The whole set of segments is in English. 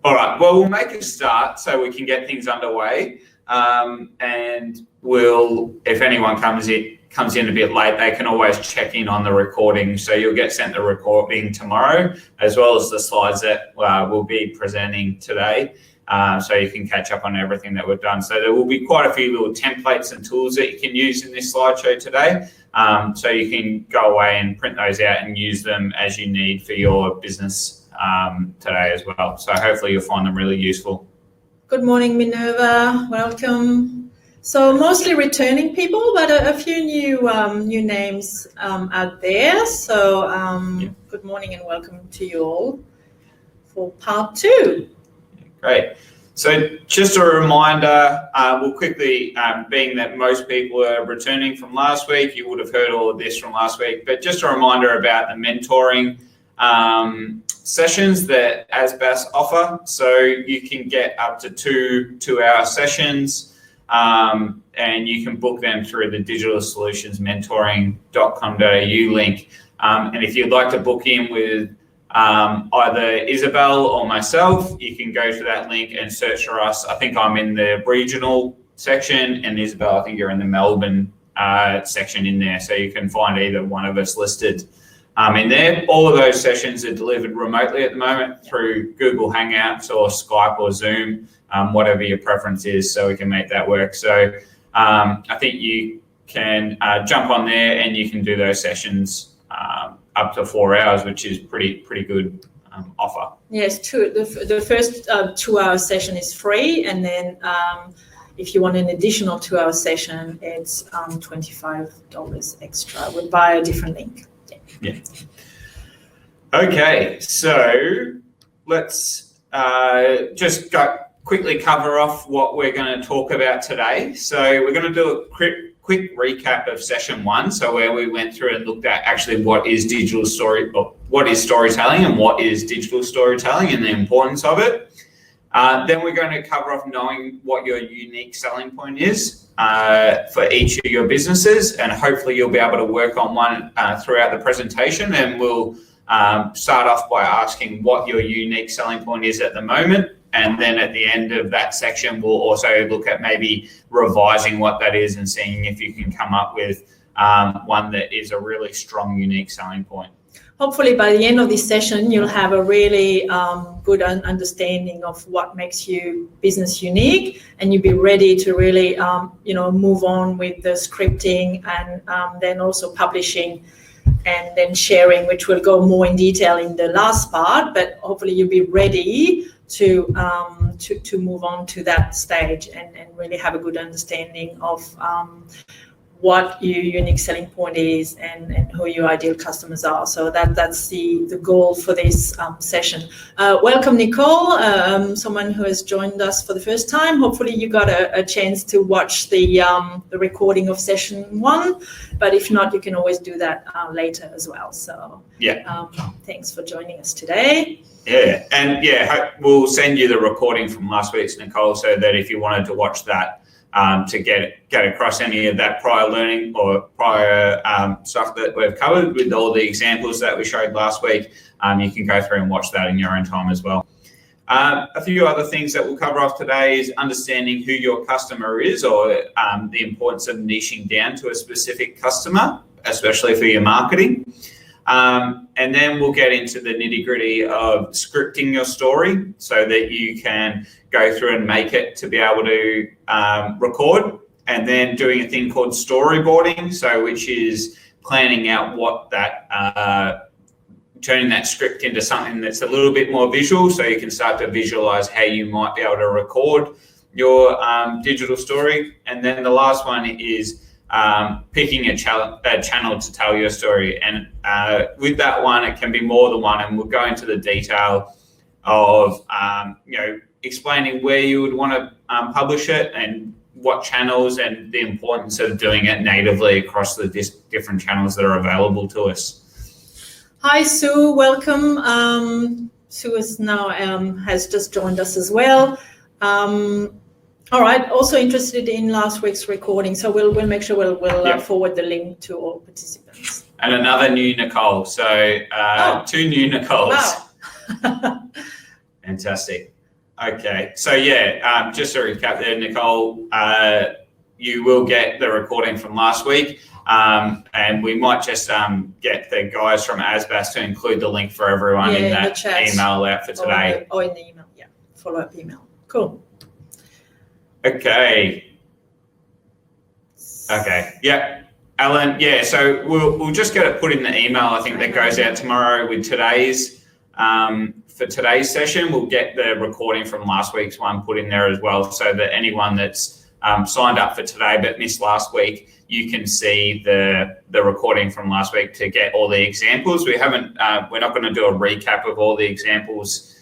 All right, well, we'll make a start so we can get things underway. And if anyone comes in a bit late, they can always check in on the recording. So you'll get sent the recording tomorrow, as well as the slides that we'll be presenting today. So you can catch up on everything that we've done. So there will be quite a few little templates and tools that you can use in this slideshow today. So you can go away and print those out and use them as you need for your business today as well. So hopefully you'll find them really useful. Good morning, Minerva. Welcome. So mostly returning people, but a few new names out there. So Good morning and welcome to you all for part 2. Great. So just a reminder, we'll quickly, being that most people are returning from last week, you would have heard all of this from last week, but just a reminder about the mentoring sessions that ASBAS offer. So you can get up to 2-hour sessions, and you can book them through the digitalsolutionsmentoring.com.au link. And if you'd like to book in with either Isabelle or myself, you can go to that link and search for us. I think I'm in the regional section, and Isabelle, I think you're in the Melbourne section in there. So you can find either one of us listed in there. All of those sessions are delivered remotely at the moment through Google Hangouts or Skype or Zoom, whatever your preference is, so we can make that work. So I think you can jump on there and you can do those sessions up to 4 hours, which is pretty good offer. Yes, true. The first 2-hour session is free, and then if you want an additional 2-hour session, it's $25 extra. We'll buy a different link. Yeah. Okay, so let's just quickly cover off what we're going to talk about today. So we're going to do a quick recap of session 1, so where we went through and looked at actually what is storytelling and what is digital storytelling and the importance of it. Then we're going to cover off knowing what your unique selling point is for each of your businesses, and hopefully you'll be able to work on one throughout the presentation. And we'll start off by asking what your unique selling point is at the moment. And then at the end of that section, we'll also look at maybe revising what that is and seeing if you can come up with one that is a really strong, unique selling point. Hopefully by the end of this session, you'll have a really good understanding of what makes your business unique, and you'll be ready to really, move on with the scripting and then also publishing and then sharing, which will go more in detail in the last part. But hopefully you'll be ready to move on to that stage and really have a good understanding of what your unique selling point is and who your ideal customers are. So that's the goal for this session. Welcome, Nicole, someone who has joined us for the first time. Hopefully you got a chance to watch the recording of session 1, but if not, you can always do that later as well. So yeah, thanks for joining us today. Yeah, and we'll send you the recording from last week's, Nicole, so that if you wanted to watch that to get across any of that prior learning or prior stuff that we've covered with all the examples that we showed last week, you can go through and watch that in your own time as well. A few other things that we'll cover off today is understanding who your customer is, or the importance of niching down to a specific customer, especially for your marketing. And then we'll get into the nitty-gritty of scripting your story so that you can go through and make it to be able to record, and then doing a thing called storyboarding, which is planning out what that turning that script into something that's a little bit more visual, so you can start to visualize how you might be able to record your digital story. And then the last one is picking a channel to tell your story, and with that one it can be more than one, and we'll go into the detail of explaining where you would want to publish it and what channels, and the importance of doing it natively across the different channels that are available to us. Hi Sue, welcome. Sue is now has just joined us as well. All right, also interested in last week's recording, so we'll make sure we'll forward the link to all participants. And another new Nicole, so 2 new Nicoles. Wow. Fantastic. Okay, so just to recap there, Nicole, you will get the recording from last week, and we might just get the guys from ASBAS to include the link for everyone in that email out for today. Or in the email, follow-up email. Cool. Okay, yeah. Alan, so we'll just get it put in the email, I think, that goes out tomorrow with today's, for today's session. We'll get the recording from last week's one put in there as well, so that anyone that's signed up for today but missed last week, you can see the recording from last week to get all the examples. We're not going to do a recap of all the examples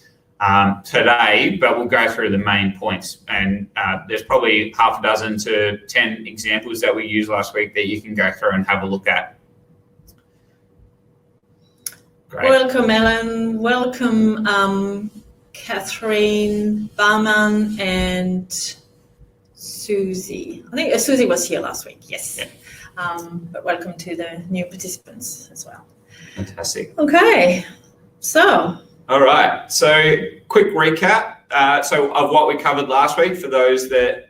today, but we'll go through the main points, and there's probably half a dozen to 10 examples that we used last week that you can go through and have a look at. Great. Welcome, Ellen. Welcome, Catherine, Barman, and Susie. I think Susie was here last week, yes. Yeah. But welcome to the new participants as well. Fantastic. Okay, so. All right, so quick recap of what we covered last week for those that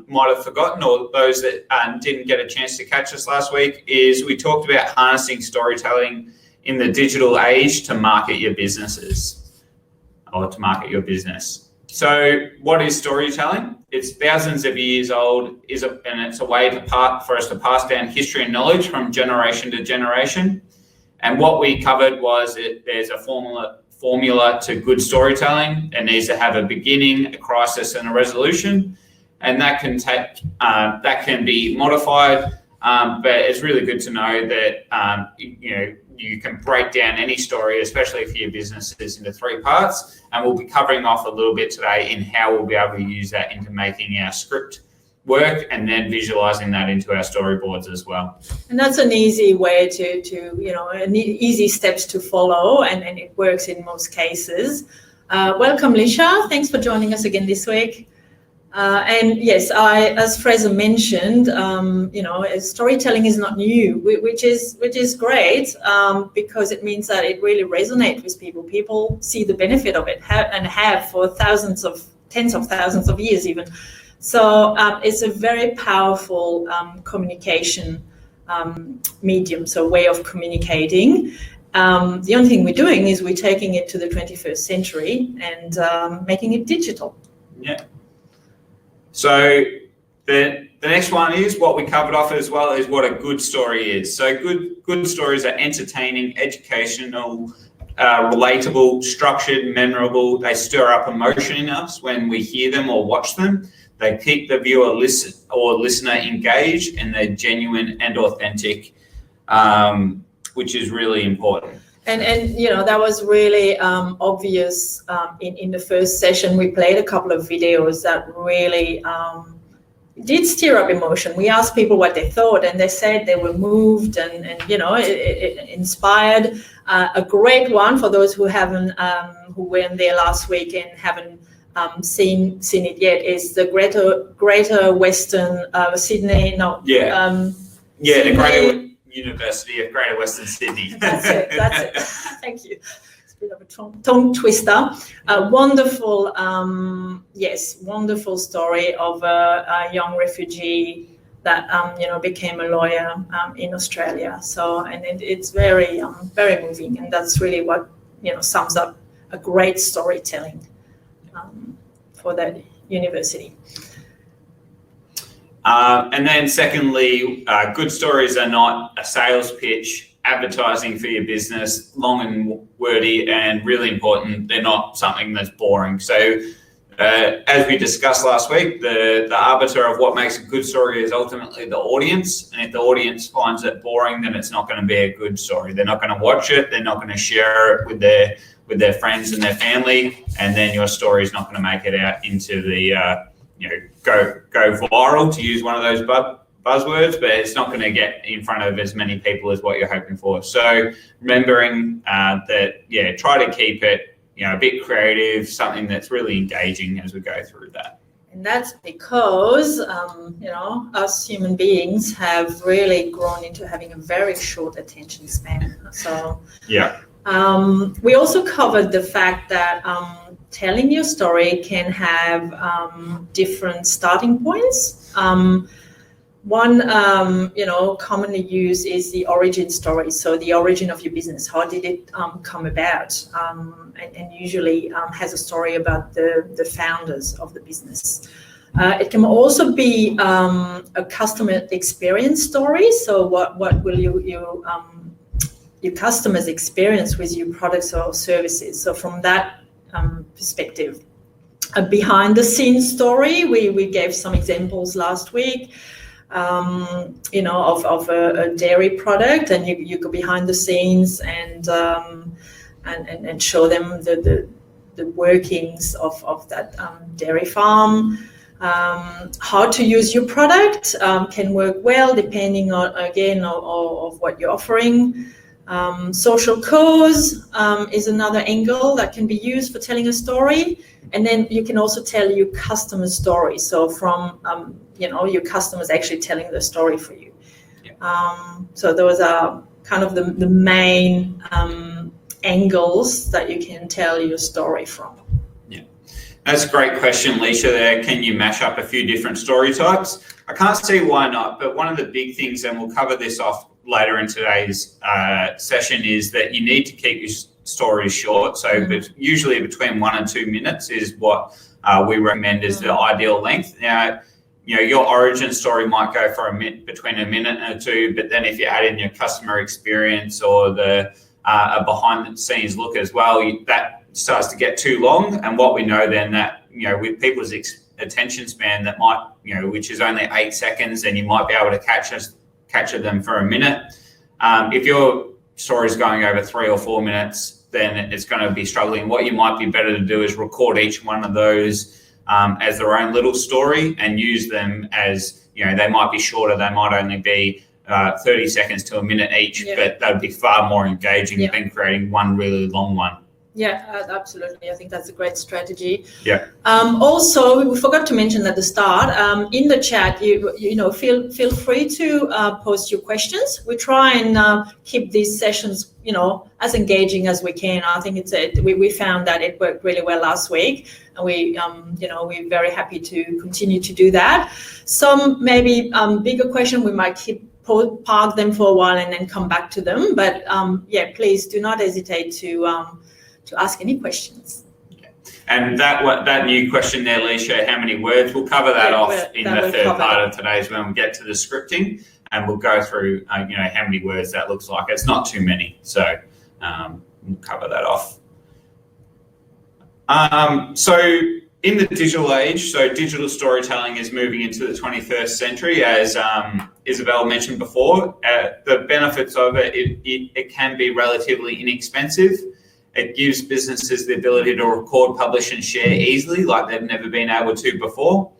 might have forgotten, or those that didn't get a chance to catch us last week, is we talked about harnessing storytelling in the digital age to market your businesses, or to market your business. So what is storytelling? It's thousands of years old, and it's a way for us to pass down history and knowledge from generation to generation. And what we covered was there's a formula to good storytelling. It needs to have a beginning, a crisis, and a resolution, and that can be modified. But it's really good to know that you can break down any story, especially for your businesses, into 3 parts. And we'll be covering off a little bit today in how we'll be able to use that into making our script work, and then visualizing that into our storyboards as well. And that's an easy way to easy steps to follow, and it works in most cases. Welcome, Lisha. Thanks for joining us again this week. And yes, as Fraser mentioned, storytelling is not new, which is great, because it means that it really resonates with people. People see the benefit of it and have for tens of thousands of years even. So it's a very powerful communication medium, so way of communicating. The only thing we're doing is we're taking it to the 21st century and making it digital. Yeah. So the next one is what we covered off as well, is what a good story is. So good stories are entertaining, educational, relatable, structured, memorable. They stir up emotion in us when we hear them or watch them. They keep the viewer or listener engaged, and they're genuine and authentic, which is really important. And that was really obvious in the first session. We played a couple of videos that really did stir up emotion. We asked people what they thought, and they said they were moved and it inspired. A great one for those who who were there last week and haven't seen it yet is the Greater Western Sydney. The Greater University of Greater Western Sydney. That's it. Thank you. It's a bit of a tongue twister. Wonderful story of a young refugee that became a lawyer in Australia. So, and it's very very moving, and that's really what sums up a great storytelling for that university. And then secondly, good stories are not a sales pitch, advertising for your business, long and wordy, and really important, they're not something that's boring. So as we discussed last week, the arbiter of what makes a good story is ultimately the audience. And if the audience finds it boring, then it's not going to be a good story. They're not going to watch it. They're not going to share it with their friends and their family. And then your story is not going to make it out into the go viral, to use one of those buzzwords, but it's not going to get in front of as many people as what you're hoping for. So remembering that, try to keep it, a bit creative, something that's really engaging as we go through that. And that's because, us human beings have really grown into having a very short attention span. So yeah. We also covered the fact that telling your story can have different starting points. One, commonly used is the origin story. So the origin of your business, how did it come about? And usually has a story about the founders of the business. It can also be a customer experience story. So what will your customers experience with your products or services? So from that perspective, a behind the scenes story. We gave some examples last week. Of a dairy product, and you go behind the scenes and show them the workings of that dairy farm. How to use your product can work well depending on of what you're offering. Social cause is another angle that can be used for telling a story, and then you can also tell your customer story. So from your customers actually telling the story for you. Yeah. So those are kind of the main angles that you can tell your story from. Yeah, that's a great question, Leisha. There, can you mash up a few different story types? I can't see why not, but one of the big things, and we'll cover this off later in today's session, is that you need to keep your stories short. So but usually between 1 and 2 minutes is what we recommend as the ideal length. Now, your origin story might go for between a minute and 2, but then if you add in your customer experience or a behind the scenes look as well, that starts to get too long. And what we know then that, with people's attention span that might, which is only 8 seconds, and you might be able to capture them for a minute. If your story is going over 3 or 4 minutes, then it's going to be struggling. What you might be better to do is record each one of those as their own little story and use them as, they might be shorter. They might only be 30 seconds to a minute each, but that would be far more engaging than creating one really long one. Yeah, absolutely. I think that's a great strategy. Yeah. Also, we forgot to mention at the start, in the chat, feel free to post your questions. We try and keep these sessions, as engaging as we can. I think we found that it worked really well last week, and we're very happy to continue to do that. Some maybe bigger question, we might park them for a while and then come back to them. But please do not hesitate to ask any questions. And that new question there, Leisha, how many words? We'll cover that off in the third part of today's when we get to the scripting, and we'll go through, how many words that looks like. It's not too many, so we'll cover that off. So in the digital age, so digital storytelling is moving into the 21st century, as Isabelle mentioned before. The benefits of it can be relatively inexpensive. It gives businesses the ability to record, publish, and share easily like they've never been able to before.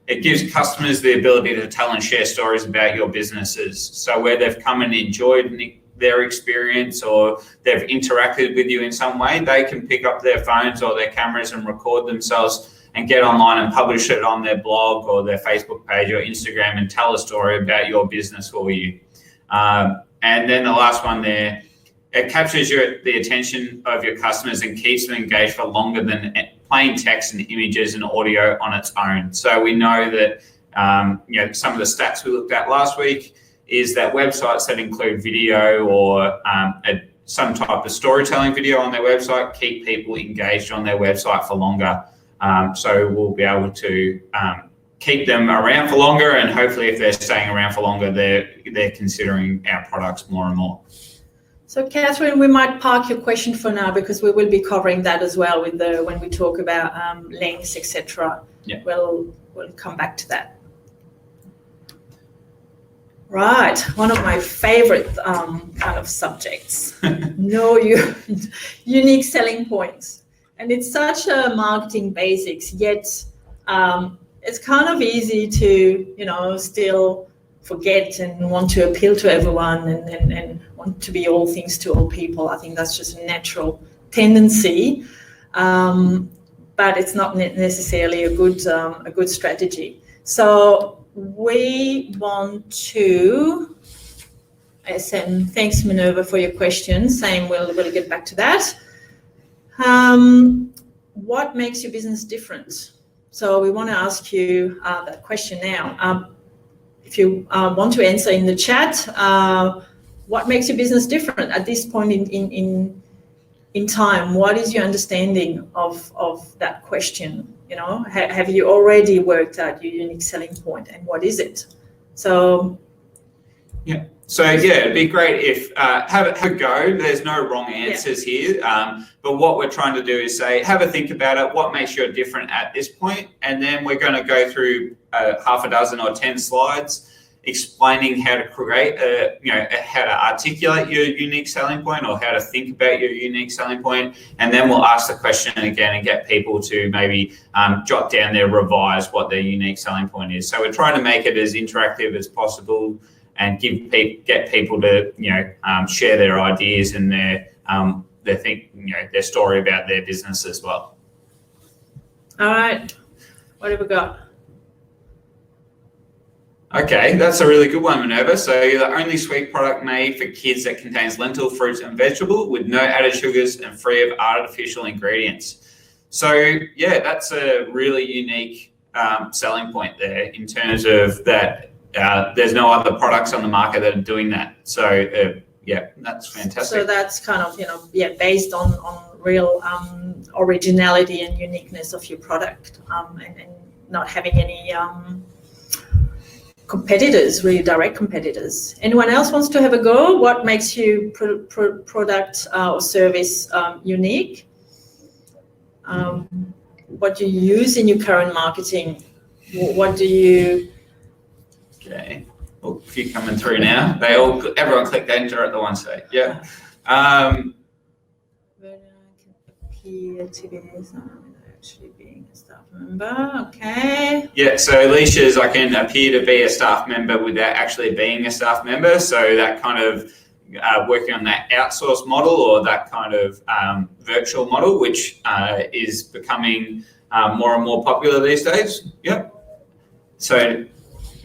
It gives customers the ability to tell and share stories about your businesses. So where they've come and enjoyed their experience or they've interacted with you in some way, they can pick up their phones or their cameras and record themselves and get online and publish it on their blog or their Facebook page or Instagram and tell a story about your business for you. And then the last one there, it captures the attention of your customers and keeps them engaged for longer than plain text and images and audio on its own. So we know that, some of the stats we looked at last week is that websites that include video or some type of storytelling video on their website keep people engaged on their website for longer. So we'll be able to keep them around for longer, and hopefully if they're staying around for longer, they're considering our products more and more. So, Catherine, we might park your question for now because we will be covering that as well when we talk about links, etc. Yeah. We'll come back to that. Right, one of my favorite kind of subjects. Know your unique selling points, and it's such a marketing basics. Yet, it's kind of easy to still forget and want to appeal to everyone and want to be all things to all people. I think that's just a natural tendency, but it's not necessarily a good strategy. So we want to, thanks Minerva for your question, saying we'll get back to that. what makes your business different? So we want to ask you that question now. If you want to answer in the chat, what makes your business different at this point in time? What is your understanding of that question? You know, have you already worked out your unique selling point, and what is it? So yeah. So yeah, it'd be great if have a go. There's no wrong answers here, but what we're trying to do is say, have a think about it. What makes you different at this point? And then we're going to go through half a dozen or 10 slides explaining how to create, how to articulate your unique selling point, or how to think about your unique selling point. And then we'll ask the question again and get people to maybe jot down their revise what their unique selling point is. So we're trying to make it as interactive as possible, and get people to share their ideas and their story about their business as well. All right, what have we got? Okay, that's a really good one, Minerva. So you're the only sweet product made for kids that contains lentil, fruits and vegetable with no added sugars and free of artificial ingredients. So yeah, that's a really unique selling point there in terms of that. There's no other products on the market that are doing that. So yeah, that's fantastic. So that's kind of, based on real originality and uniqueness of your product, and not having any competitors, really direct competitors. Anyone else wants to have a go? What makes your product or service unique? What do you use in your current marketing? What do you... Okay, a few coming through now. Everyone clicked enter at the one stage. Yeah. Appear to be actually being a staff member. Okay. Yeah. So Alicia's, I can appear to be a staff member without actually being a staff member. So that kind of working on that outsource model, or that kind of virtual model, which is becoming more and more popular these days. Yep. So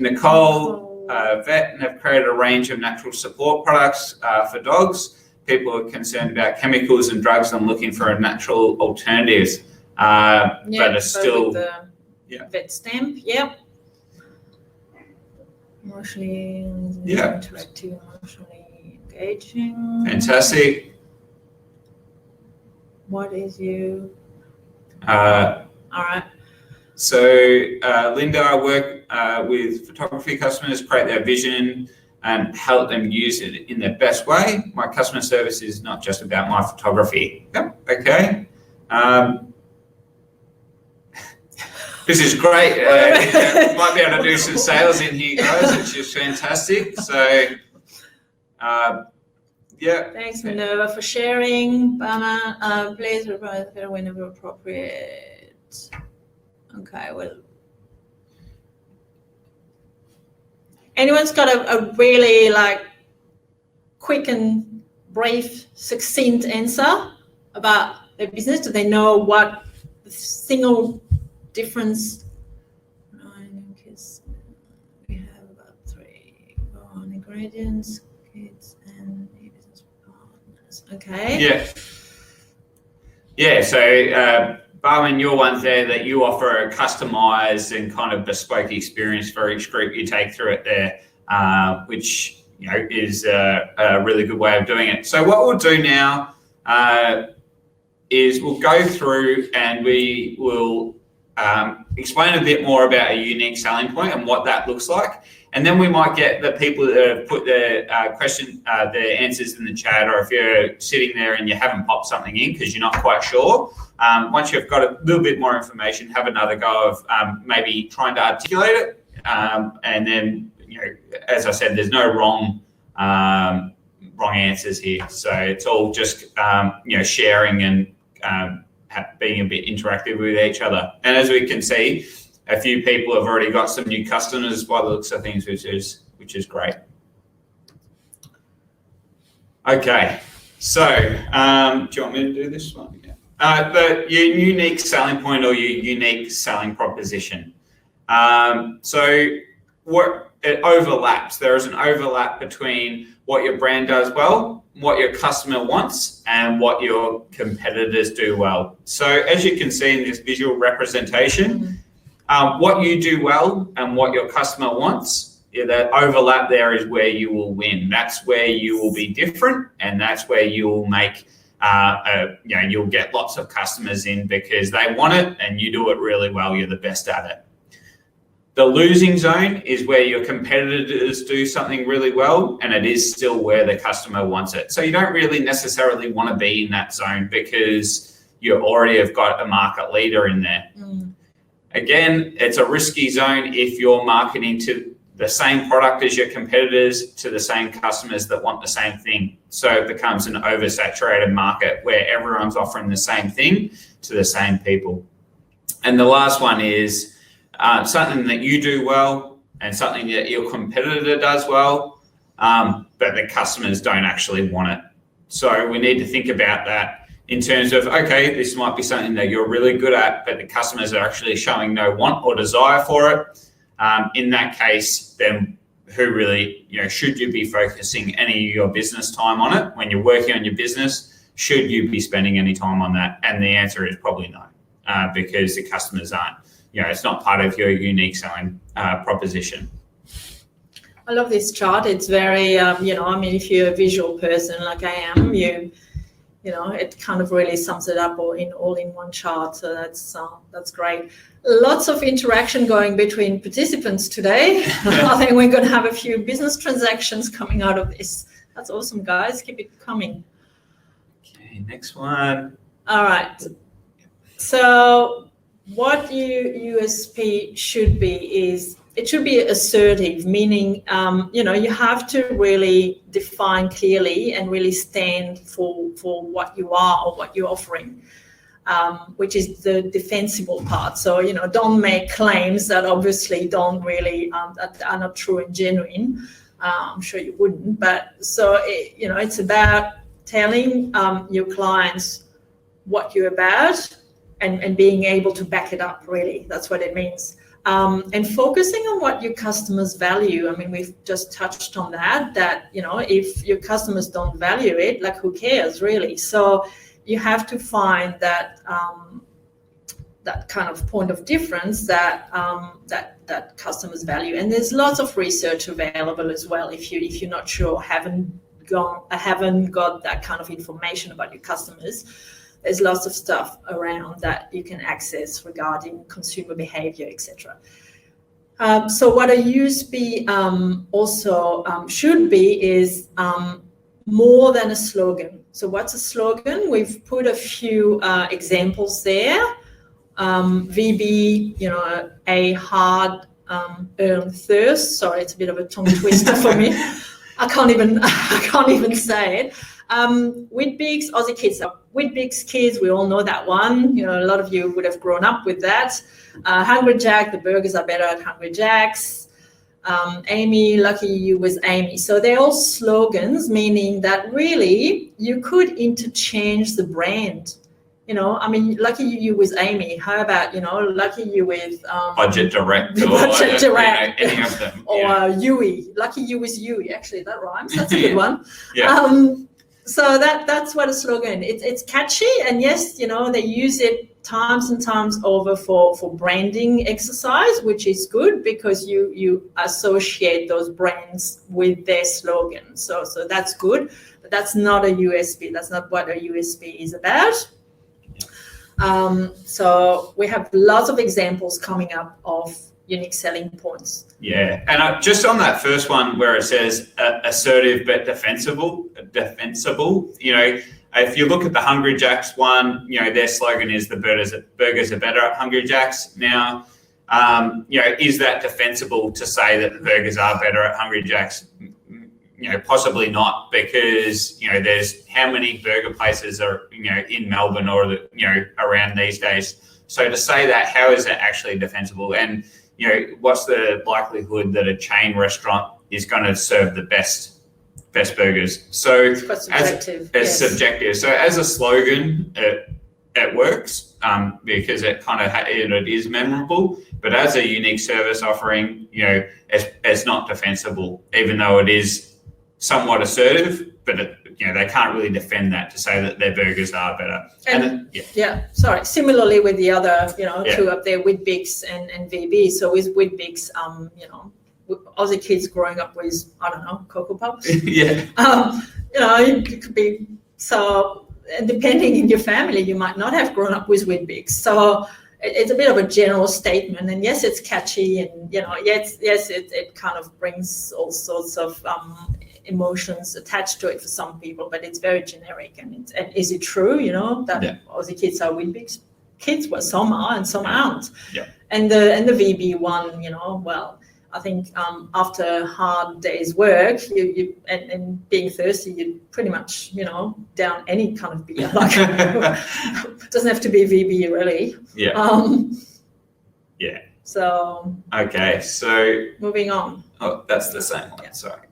Nicole, vet, and have created a range of natural support products for dogs. People are concerned about chemicals and drugs and looking for a natural alternatives, but are still... the vet stamp, yep. Emotionally interactive, emotionally engaging. Fantastic. What is you? All right. So Linda, I work with photography customers, create their vision and help them use it in their best way. My customer service is not just about my photography. Yep, okay. This is great. Might be able to do some sales in here, guys, which is fantastic. So, yeah. Thanks, Minerva, for sharing. Bama, please reply whenever appropriate. Okay, well, anyone's got a really quick and brief, succinct answer about their business? Do they know what the single difference? We have about 3 ingredients, kids and business partners. Okay. Yeah. Yeah. So. Barwin, your one's there that you offer a customised and kind of bespoke experience for each group you take through it there, which is a really good way of doing it. So what we'll do now is we'll go through and we will explain a bit more about a unique selling point and what that looks like. And then we might get the people that have put their their answers in the chat, or if you're sitting there and you haven't popped something in because you're not quite sure, once you've got a little bit more information, have another go of maybe trying to articulate it. And then, as I said, there's no wrong answers here. So it's all just, sharing and being a bit interactive with each other. And as we can see, a few people have already got some new customers by the looks of things, which is great. Okay, so do you want me to do this one? Yeah. Your unique selling point or your unique selling proposition. So what it overlaps. There is an overlap between what your brand does well, what your customer wants and what your competitors do well. So as you can see in this visual representation, what you do well and what your customer wants, that overlap there is where you will win. That's where you will be different, and that's where you will make, you'll get lots of customers in because they want it and you do it really well. You're the best at it. The losing zone is where your competitors do something really well and it is still where the customer wants it. So you don't really necessarily want to be in that zone because you already have got a market leader in there. Again, it's a risky zone if you're marketing to the same product as your competitors to the same customers that want the same thing. So it becomes an oversaturated market where everyone's offering the same thing to the same people. And the last one is something that you do well and something that your competitor does well, but the customers don't actually want it. So we need to think about that in terms of, okay, this might be something that you're really good at, but the customers are actually showing no want or desire for it. In that case, then who really, should you be focusing any of your business time on it? When you're working on your business, should you be spending any time on that? And the answer is probably no, because the customers aren't. It's not part of your unique selling proposition. I love this chart. It's very, if you're a visual person like I am, it kind of really sums it up all in one chart. So that's great. Lots of interaction going between participants today. I think we're going to have a few business transactions coming out of this. That's awesome, guys. Keep it coming. Okay, next one. All right. So what USP should be is it should be assertive, meaning, you have to really define clearly and really stand for what you are or what you're offering, which is the defensible part. So, don't make claims that obviously don't really, that are not true and genuine. I'm sure you wouldn't, but so, it's about telling your clients what you're about and being able to back it up, really. That's what it means. And focusing on what your customers value. I mean, we've just touched on that, if your customers don't value it, like who cares really? So you have to find that that kind of point of difference that customers value. And there's lots of research available as well. If you're not sure, haven't got that kind of information about your customers, there's lots of stuff around that you can access regarding consumer behavior, etc. So what a USP also should be is more than a slogan. So what's a slogan? We've put a few examples there. VB, a hard earned thirst. Sorry, it's a bit of a tongue twister for me. I can't even say it. Weet-Bix, Aussie Kids. Weet-Bix Kids, we all know that one. A lot of you would have grown up with that. Hungry Jack, the burgers are better at Hungry Jack's. Amy, lucky you was Amy. So they're all slogans, meaning that really you could interchange the brand. Lucky you with Amy. How about, lucky you with Budget Direct Budget Direct, any of them. Or Yui. Lucky you with Yui. Actually, that rhymes. That's a good one. Yeah. So that's what a slogan. It's catchy, and yes, they use it times and times over for branding exercise, which is good because you associate those brands with their slogan. So that's good, but that's not a USP. That's not what a USP is about. So we have lots of examples coming up of unique selling points. Yeah, and just on that first one where it says assertive but defensible, if you look at the Hungry Jack's one, their slogan is the burgers are better at Hungry Jack's. Now, is that defensible to say that the burgers are better at Hungry Jack's? Possibly not, because there's how many burger places are in Melbourne or around these days. So to say that, how is it actually defensible? And what's the likelihood that a chain restaurant is going to serve the best burgers? So it's subjective. It's subjective. So as a slogan, it works because it kind of it is memorable. But as a unique service offering, it's not defensible, even though it is somewhat assertive, they can't really defend that to say that their burgers are better. Similarly with the other, two up there, Weet-Bix and VB. So with Weet-Bix, Aussie kids growing up with, I don't know, Cocoa Puffs. It could be so. And depending in your family, you might not have grown up with Weet-Bix. So it's a bit of a general statement. And yes, it's catchy, and it kind of brings all sorts of emotions attached to it for some people. But it's very generic. And is it true? That Aussie kids are Weet-Bix kids? Well, some are and some aren't. Yeah. And the VB one, I think after a hard day's work, you and being thirsty, you pretty much, down any kind of beer. Like, it doesn't have to be VB, really. Yeah. So. Okay, so. Moving on. Oh, that's the same one. Yeah. Sorry.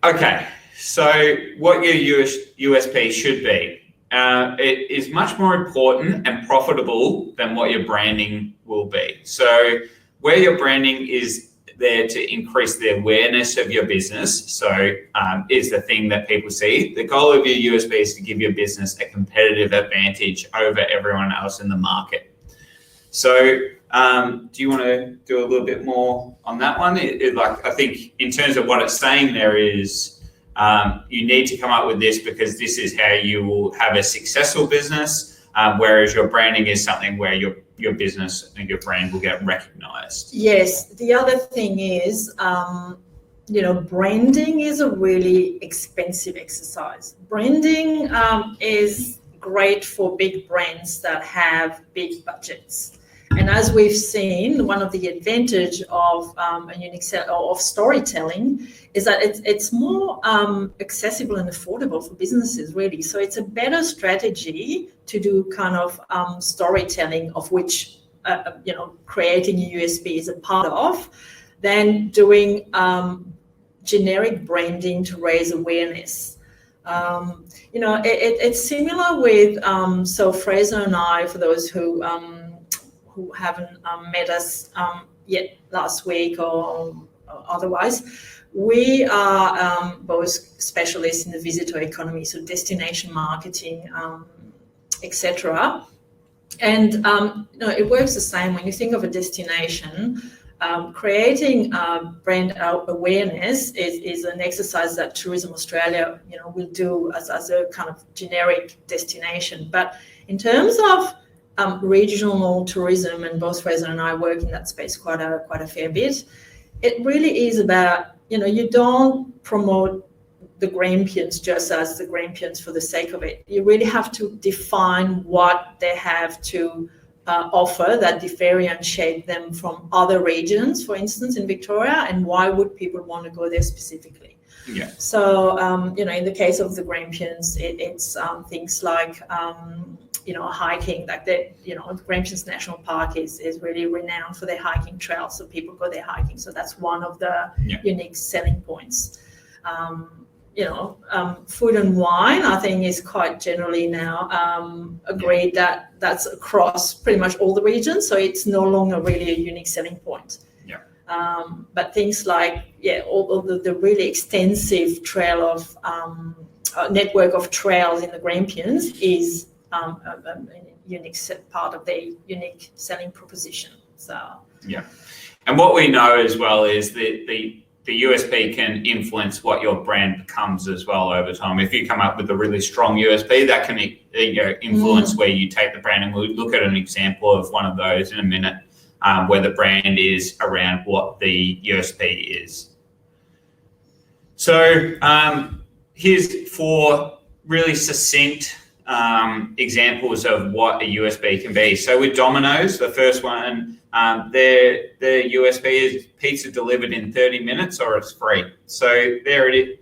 Okay, so what your USP should be. It is much more important and profitable than what your branding will be. So where your branding is there to increase the awareness of your business, is the thing that people see. The goal of your USP is to give your business a competitive advantage over everyone else in the market. So do you want to do a little bit more on that one? I think in terms of what it's saying there is, you need to come up with this because this is how you will have a successful business, whereas your branding is something where your business and your brand will get recognized. Yes. The other thing is, branding is a really expensive exercise. Branding is great for big brands that have big budgets. And as we've seen, one of the advantage of a unique of storytelling is that it's more accessible and affordable for businesses, really. So it's a better strategy to do kind of storytelling, of which creating a USP is a part of, than doing generic branding to raise awareness. It's similar with so Fraser and I, for those who haven't met us yet last week or otherwise, we are both specialists in the visitor economy, so destination marketing, etc. And it works the same. When you think of a destination, creating brand awareness is an exercise that Tourism Australia, will do as a kind of generic destination. But in terms of regional tourism, and both Fraser and I work in that space quite a fair bit, it really is about, you don't promote the Grampians just as the Grampians for the sake of it. You really have to define what they have to offer that differentiate them from other regions, for instance, in Victoria, and why would people want to go there specifically. Yeah. So, in the case of the Grampians, it's things like, hiking, like the Grampians National Park is really renowned for their hiking trails. So people go there hiking. So that's one of the unique selling points. Food and wine, I think, is quite generally now agreed that that's across pretty much all the regions. So it's no longer really a unique selling point. But things like, all of the really extensive trail of network of trails in the Grampians is a unique part of their unique selling proposition. So and what we know as well is that the USP can influence what your brand becomes as well over time. If you come up with a really strong USP, that can influence where you take the brand, and we'll look at an example of one of those in a minute, where the brand is around what the USP is. So here's 4 really succinct examples of what a USP can be. So with Domino's, the first one, their USP is pizza delivered in 30 minutes or it's free. So there it is,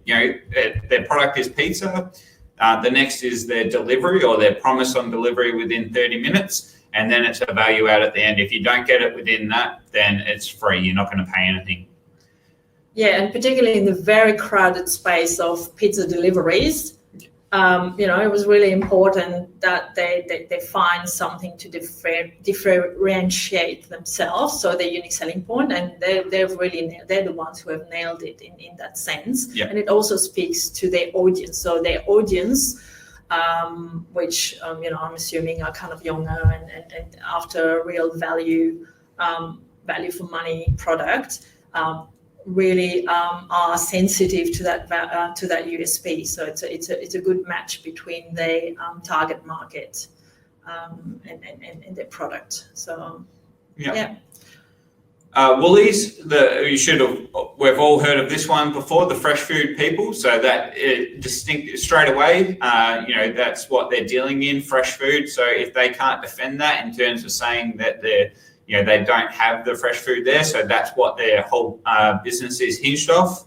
their product is pizza. The next is their delivery, or their promise on delivery within 30 minutes. And then it's a value add at the end. If you don't get it within that, then it's free. You're not going to pay anything. Yeah, and particularly in the very crowded space of pizza deliveries, it was really important that they find something to differentiate themselves, so their unique selling point, and they're the ones who have nailed it in that sense. Yeah. And it also speaks to their audience. So their audience, which I'm assuming are kind of younger and after real value for money product. Really are sensitive to that USP. So it's a good match between the target market and their product. So yeah. Woolies, we've all heard of this one before, the fresh food people. So that distinct straight away, that's what they're dealing in, fresh food. So if they can't defend that in terms of saying that they don't have the fresh food there, so that's what their whole business is hinged off.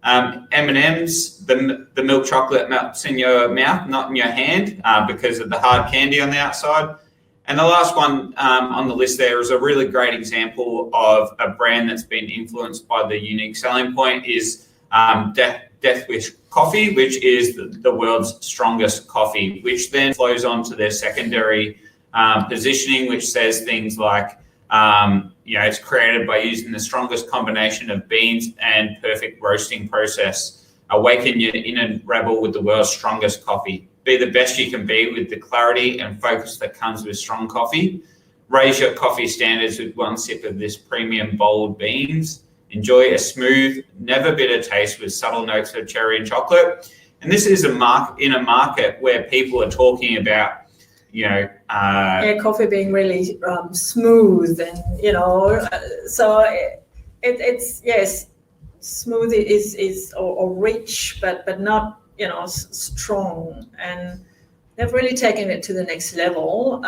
M&Ms, the milk chocolate melts in your mouth, not in your hand, because of the hard candy on the outside. And the last one on the list there is a really great example of a brand that's been influenced by the unique selling point is Death Wish Coffee, which is the world's strongest coffee, which then flows on to their secondary positioning, which says things like, it's created by using the strongest combination of beans and perfect roasting process. Awaken your inner rebel with the world's strongest coffee. Be the best you can be with the clarity and focus that comes with strong coffee. Raise your coffee standards with one sip of this premium bold beans. Enjoy a smooth, never bitter taste with subtle notes of cherry and chocolate. And this is in a market where people are talking about coffee being really smooth, and so it's yes, smooth is or rich, but not strong, and they've really taken it to the next level.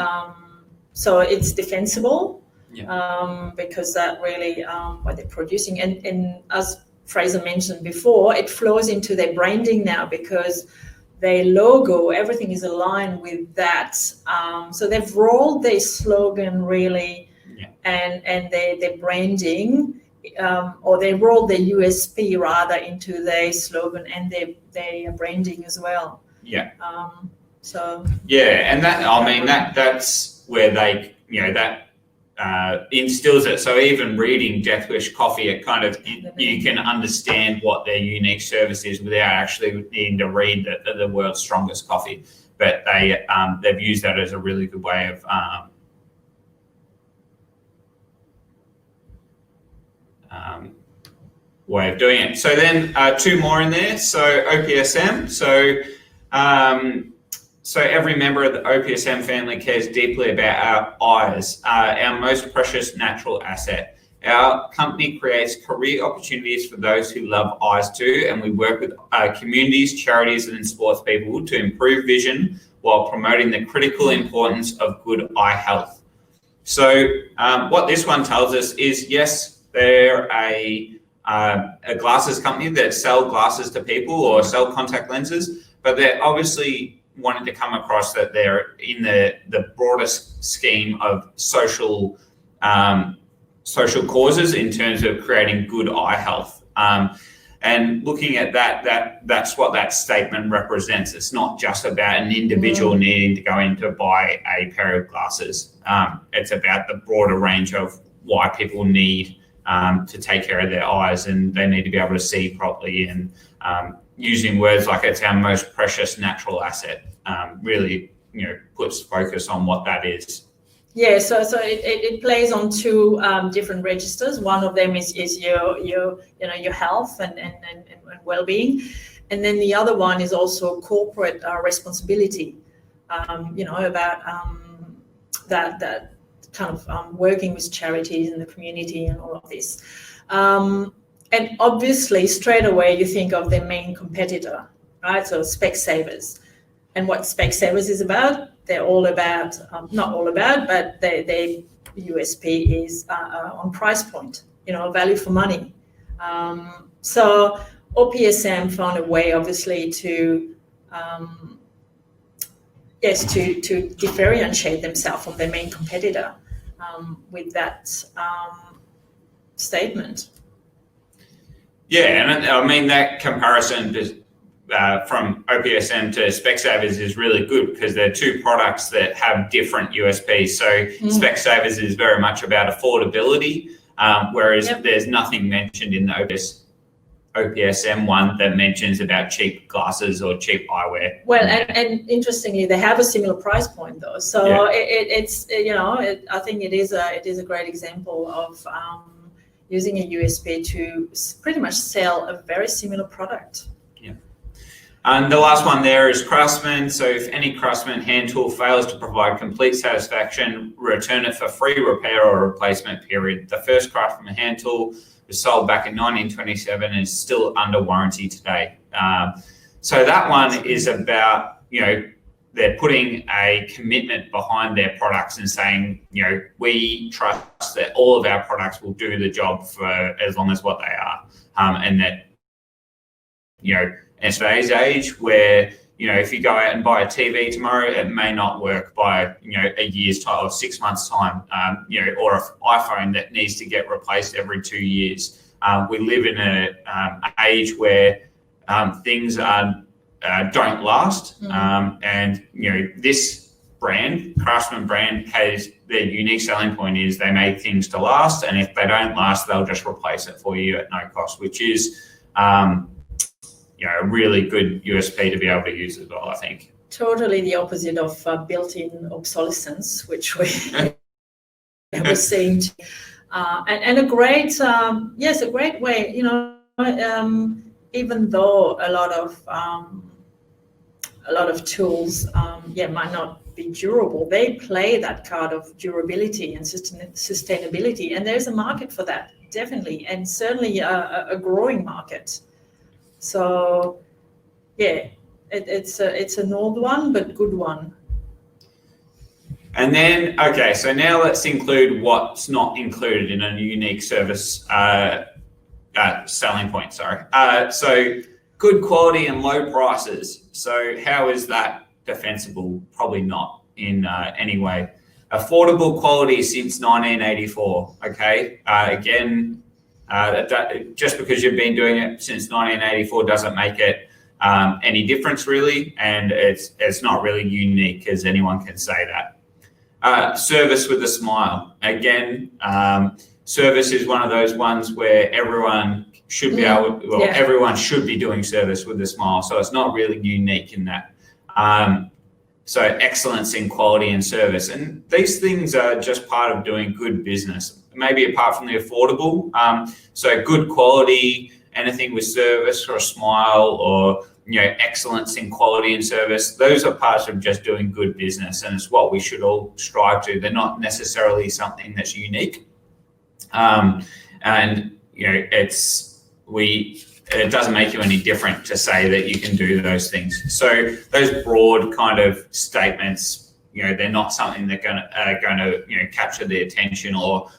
So it's defensible, because that really what they're producing, and as Fraser mentioned before, it flows into their branding now because their logo, everything is aligned with that. So they've rolled their slogan really, and their branding, or they rolled their USP rather into their slogan and their branding as well. Yeah. So. Yeah, and that's where they, that instills it. So even reading Death Wish Coffee, it kind of you can understand what their unique service is without actually needing to read the world's strongest coffee. But they've used that as a really good way of doing it. So then two more in there. So OPSM. So every member of the OPSM family cares deeply about our eyes, our most precious natural asset. Our company creates career opportunities for those who love eyes too, and we work with communities, charities, and sports people to improve vision while promoting the critical importance of good eye health. So what this one tells us is, yes, they're a glasses company that sell glasses to people or sell contact lenses, but they're obviously wanted to come across that they're in the broadest scheme of social causes in terms of creating good eye health. And looking at that's what that statement represents. It's not just about an individual needing to go in to buy a pair of glasses. It's about the broader range of why people need to take care of their eyes, and they need to be able to see properly, and using words like it's our most precious natural asset really puts focus on what that is. Yeah, so it plays on two different registers. One of them is your health and well-being, and then the other one is also corporate responsibility. About that kind of working with charities in the community and all of this. And obviously, straight away, you think of their main competitor, right? So Specsavers. And what Specsavers is about, they're all about, not all about, but their USP is on price point, value for money. So OPSM found a way, obviously, to differentiate themselves from their main competitor with that statement. Yeah, and I mean that comparison from OPSM to Specsavers is really good because they're two products that have different USPs. So Specsavers is very much about affordability, whereas there's nothing mentioned in the OPSM one that mentions about cheap glasses or cheap eyewear. Well, and interestingly, they have a similar price point though. So it's I think it is a great example of using a USP to pretty much sell a very similar product. And the last one there is Craftsman. So if any Craftsman hand tool fails to provide complete satisfaction, return it for free repair or replacement period. The first Craftsman hand tool was sold back in 1927 and is still under warranty today. So that one is about, they're putting a commitment behind their products and saying, we trust that all of our products will do the job for as long as what they are. And that, in today's age where, if you go out and buy a TV tomorrow, it may not work by, a year's time or 6 months time, or an iPhone that needs to get replaced every 2 years. We live in an age where things don't last. And, this brand, Craftsman brand, has their unique selling point is they make things to last. And if they don't last, they'll just replace it for you at no cost, which is, a really good USP to be able to use as well, I think. Totally the opposite of built-in obsolescence, which we're seeing. And a great, a great way, even though a lot of tools, might not be durable, they play that card of durability and sustainability. And there's a market for that, definitely, and certainly a growing market. So, it's an old one, but good one. And then, so now let's include what's not included in a unique service selling point, so good quality and low prices. So how is that defensible? Probably not in any way. Affordable quality since 1984, again, just because you've been doing it since 1984 doesn't make it any difference really, and it's not really unique, as anyone can say that. Service with a smile. Again, service is one of those ones where everyone should be everyone should be doing service with a smile. So it's not really unique in that. So excellence in quality and service. And these things are just part of doing good business. Maybe apart from the affordable. So good quality, anything with service or a smile or excellence in quality and service, those are parts of just doing good business, and it's what we should all strive to. They're not necessarily something that's unique. It doesn't make you any different to say that you can do those things. So those broad kind of statements, they're not something that are going to capture the attention or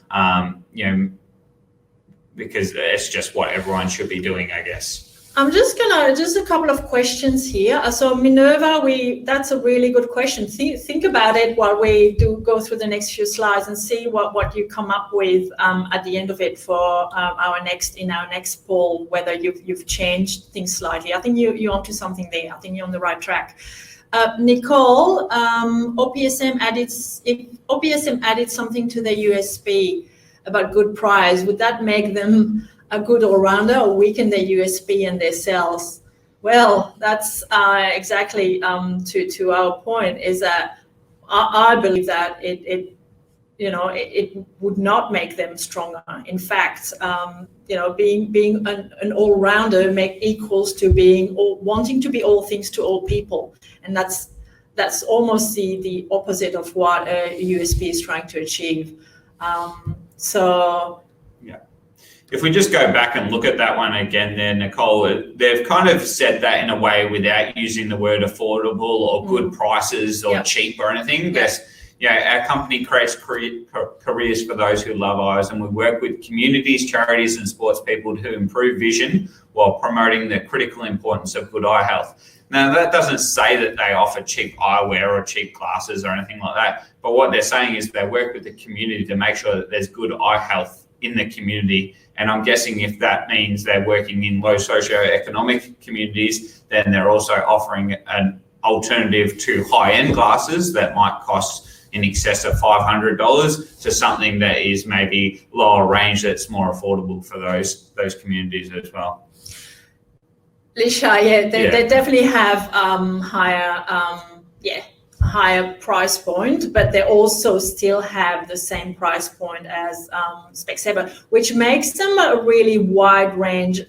because it's just what everyone should be doing, I guess. I'm just a couple of questions here. So Minerva, that's a really good question. Think about it while we go through the next few slides and see what you come up with at the end of it for our next poll, whether you've changed things slightly. I think you're onto something there. I think you're on the right track. Nicole, if OPSM added something to the USP about good price, would that make them a good all-rounder or weaken their USP and their sales? Well, that's exactly to our point, is that I believe that it would not make them stronger. In fact, being an all-rounder equals to wanting to be all things to all people, and that's almost the opposite of what a USP is trying to achieve. If we just go back and look at that one again there, Nicole, they've kind of said that in a way without using the word affordable or good prices or cheap or anything. That's, our company creates careers for those who love eyes, and we work with communities, charities and sports people to improve vision while promoting the critical importance of good eye health. Now, that doesn't say that they offer cheap eyewear or cheap glasses or anything like that, but what they're saying is they work with the community to make sure that there's good eye health in the community. And I'm guessing if that means they're working in low socioeconomic communities, then they're also offering an alternative to high-end glasses that might cost in excess of $500 to something that is maybe lower range that's more affordable for those communities as well. Lisha, they definitely have higher price point, but they also still have the same price point as Specsavers, which makes them a really wide range,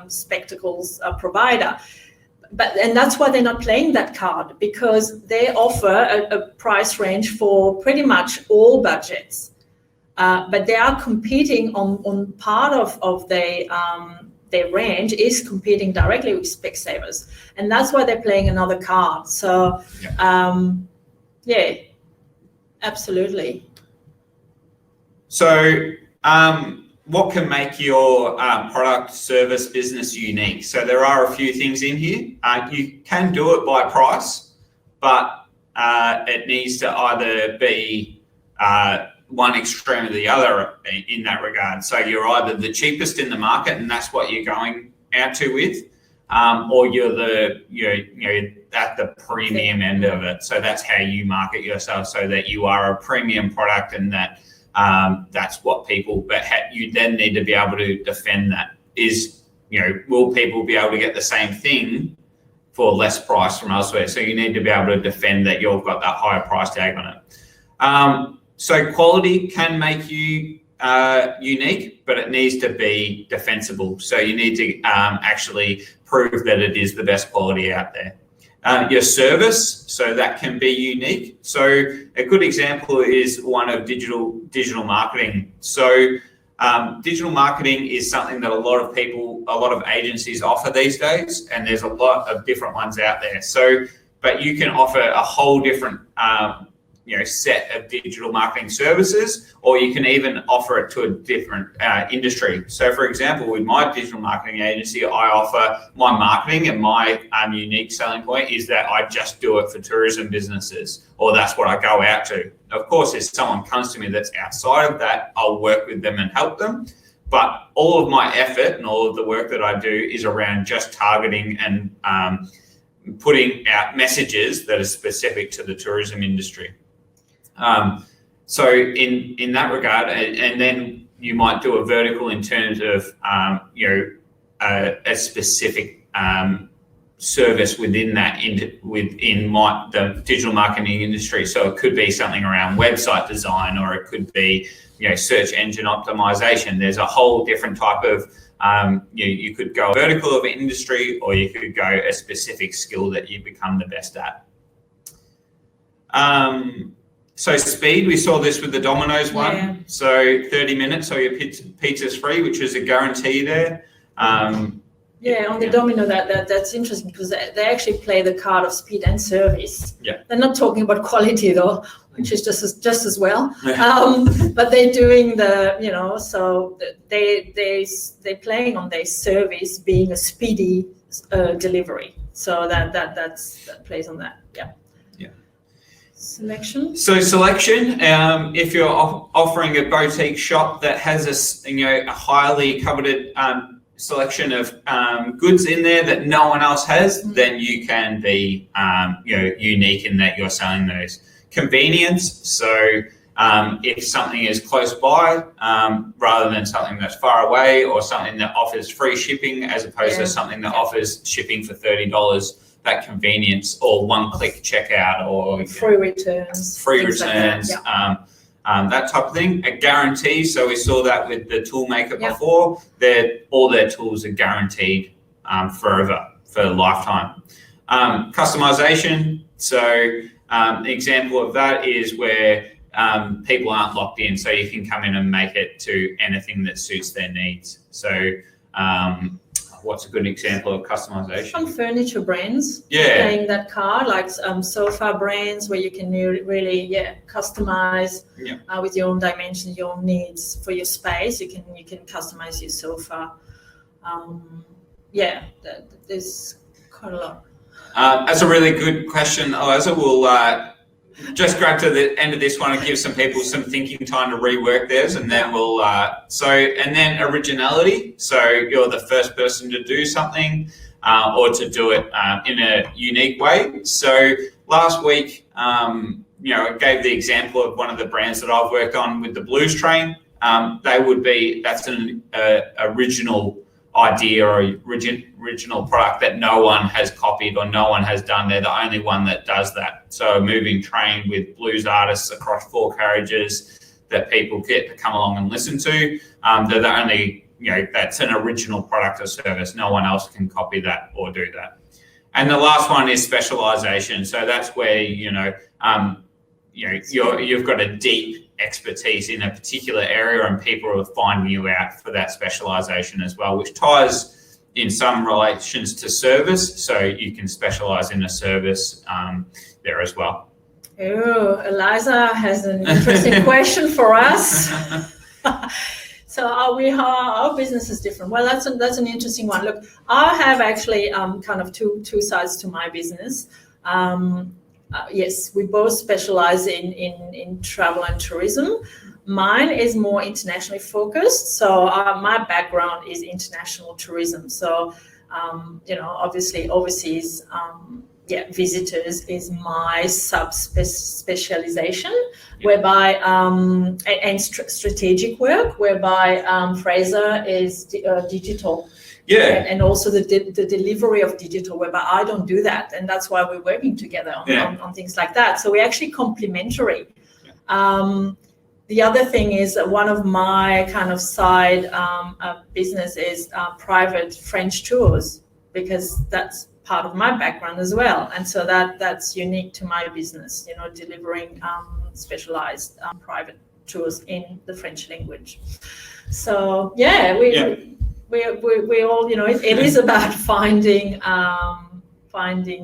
spectacles provider. And that's why they're not playing that card, because they offer a price range for pretty much all budgets. But they are competing on part of their range is competing directly with Specsavers. And that's why they're playing another card. So, absolutely. So, what can make your product, service, business unique? So there are a few things in here. You can do it by price, but it needs to either be one extreme or the other in that regard. So you're either the cheapest in the market, and that's what you're going out to with, or you're at the premium end of it. So that's how you market yourself, so that you are a premium product, and that that's what people. But you then need to be able to defend that. Will people be able to get the same thing for less price from elsewhere? So you need to be able to defend that you've got that higher price tag on it. So quality can make you unique, but it needs to be defensible. So you need to actually prove that it is the best quality out there. Your service, so that can be unique. So a good example is one of digital marketing. So digital marketing is something that a lot of agencies offer these days, and there's a lot of different ones out there. So, but you can offer a whole different set of digital marketing services, or you can even offer it to a different industry. So for example, with my digital marketing agency, I offer my marketing, and my unique selling point is that I just do it for tourism businesses, or that's what I go out to. Of course, if someone comes to me that's outside of that, I'll work with them and help them. But all of my effort and all of the work that I do is around just targeting and putting out messages that are specific to the tourism industry. So in that regard, and then you might do a vertical in terms of a specific service within that the digital marketing industry. So it could be something around website design, or it could be search engine optimization. There's a whole different type of you could go vertical of industry, or you could go a specific skill that you become the best at. So speed, we saw this with the Domino's one. Yeah. So 30 minutes, so your pizza's free, which is a guarantee there. On the Domino, that's interesting, because they actually play the card of speed and service. Yeah. They're not talking about quality though, which is just as well. But they're doing so they're playing on their service being a speedy delivery. So that plays on that. Yeah. Selection. So selection, if you're offering a boutique shop that has a highly coveted selection of goods in there that no one else has, then you can be unique in that you're selling those. Convenience, so if something is close by rather than something that's far away, or something that offers free shipping as opposed to something that offers shipping for $30, that convenience, or one-click checkout, or free returns, like that type of thing. A guarantee, so we saw that with the tool maker before. All their tools are guaranteed forever, for a lifetime. Customization, so an example of that is where people aren't locked in, so you can come in and make it to anything that suits their needs. So what's a good example of customization? Some furniture brands playing that card, like sofa brands, where you can really customize with your own dimensions, your own needs for your space. You can customize your sofa. There's quite a lot. That's a really good question, Eliza. just grab to the end of this one and give some people some thinking time to rework theirs, and then we'll, and then originality. So you're the first person to do something or to do it in a unique way. So last week, I gave the example of one of the brands that I've worked on with the Blues Train. That's an original idea or original product that no one has copied or no one has done. They're the only one that does that. So a moving train with blues artists across 4 carriages that people get to come along and listen to. They're the only, that's an original product or service. No one else can copy that or do that. And the last one is specialization. So that's where, you've got a deep expertise in a particular area and people are finding you out for that specialization as well, which ties in some relations to service. So you can specialize in a service there as well. Oh, Eliza has an interesting question for us. So our business is different. Well, that's an interesting one. Look, I have actually kind of two sides to my business. Yes, we both specialize in travel and tourism. Mine is more internationally focused. So my background is international tourism. So, obviously overseas visitors is my specialization, whereby and strategic work, whereby Fraser is digital. Yeah, and also the delivery of digital, whereby I don't do that, and that's why we're working together on things like that. So we're actually complementary. The other thing is that one of my kind of side business is private French tours, because that's part of my background as well, and so that's unique to my business. Delivering specialized private tours in the French language. So we all, it is about finding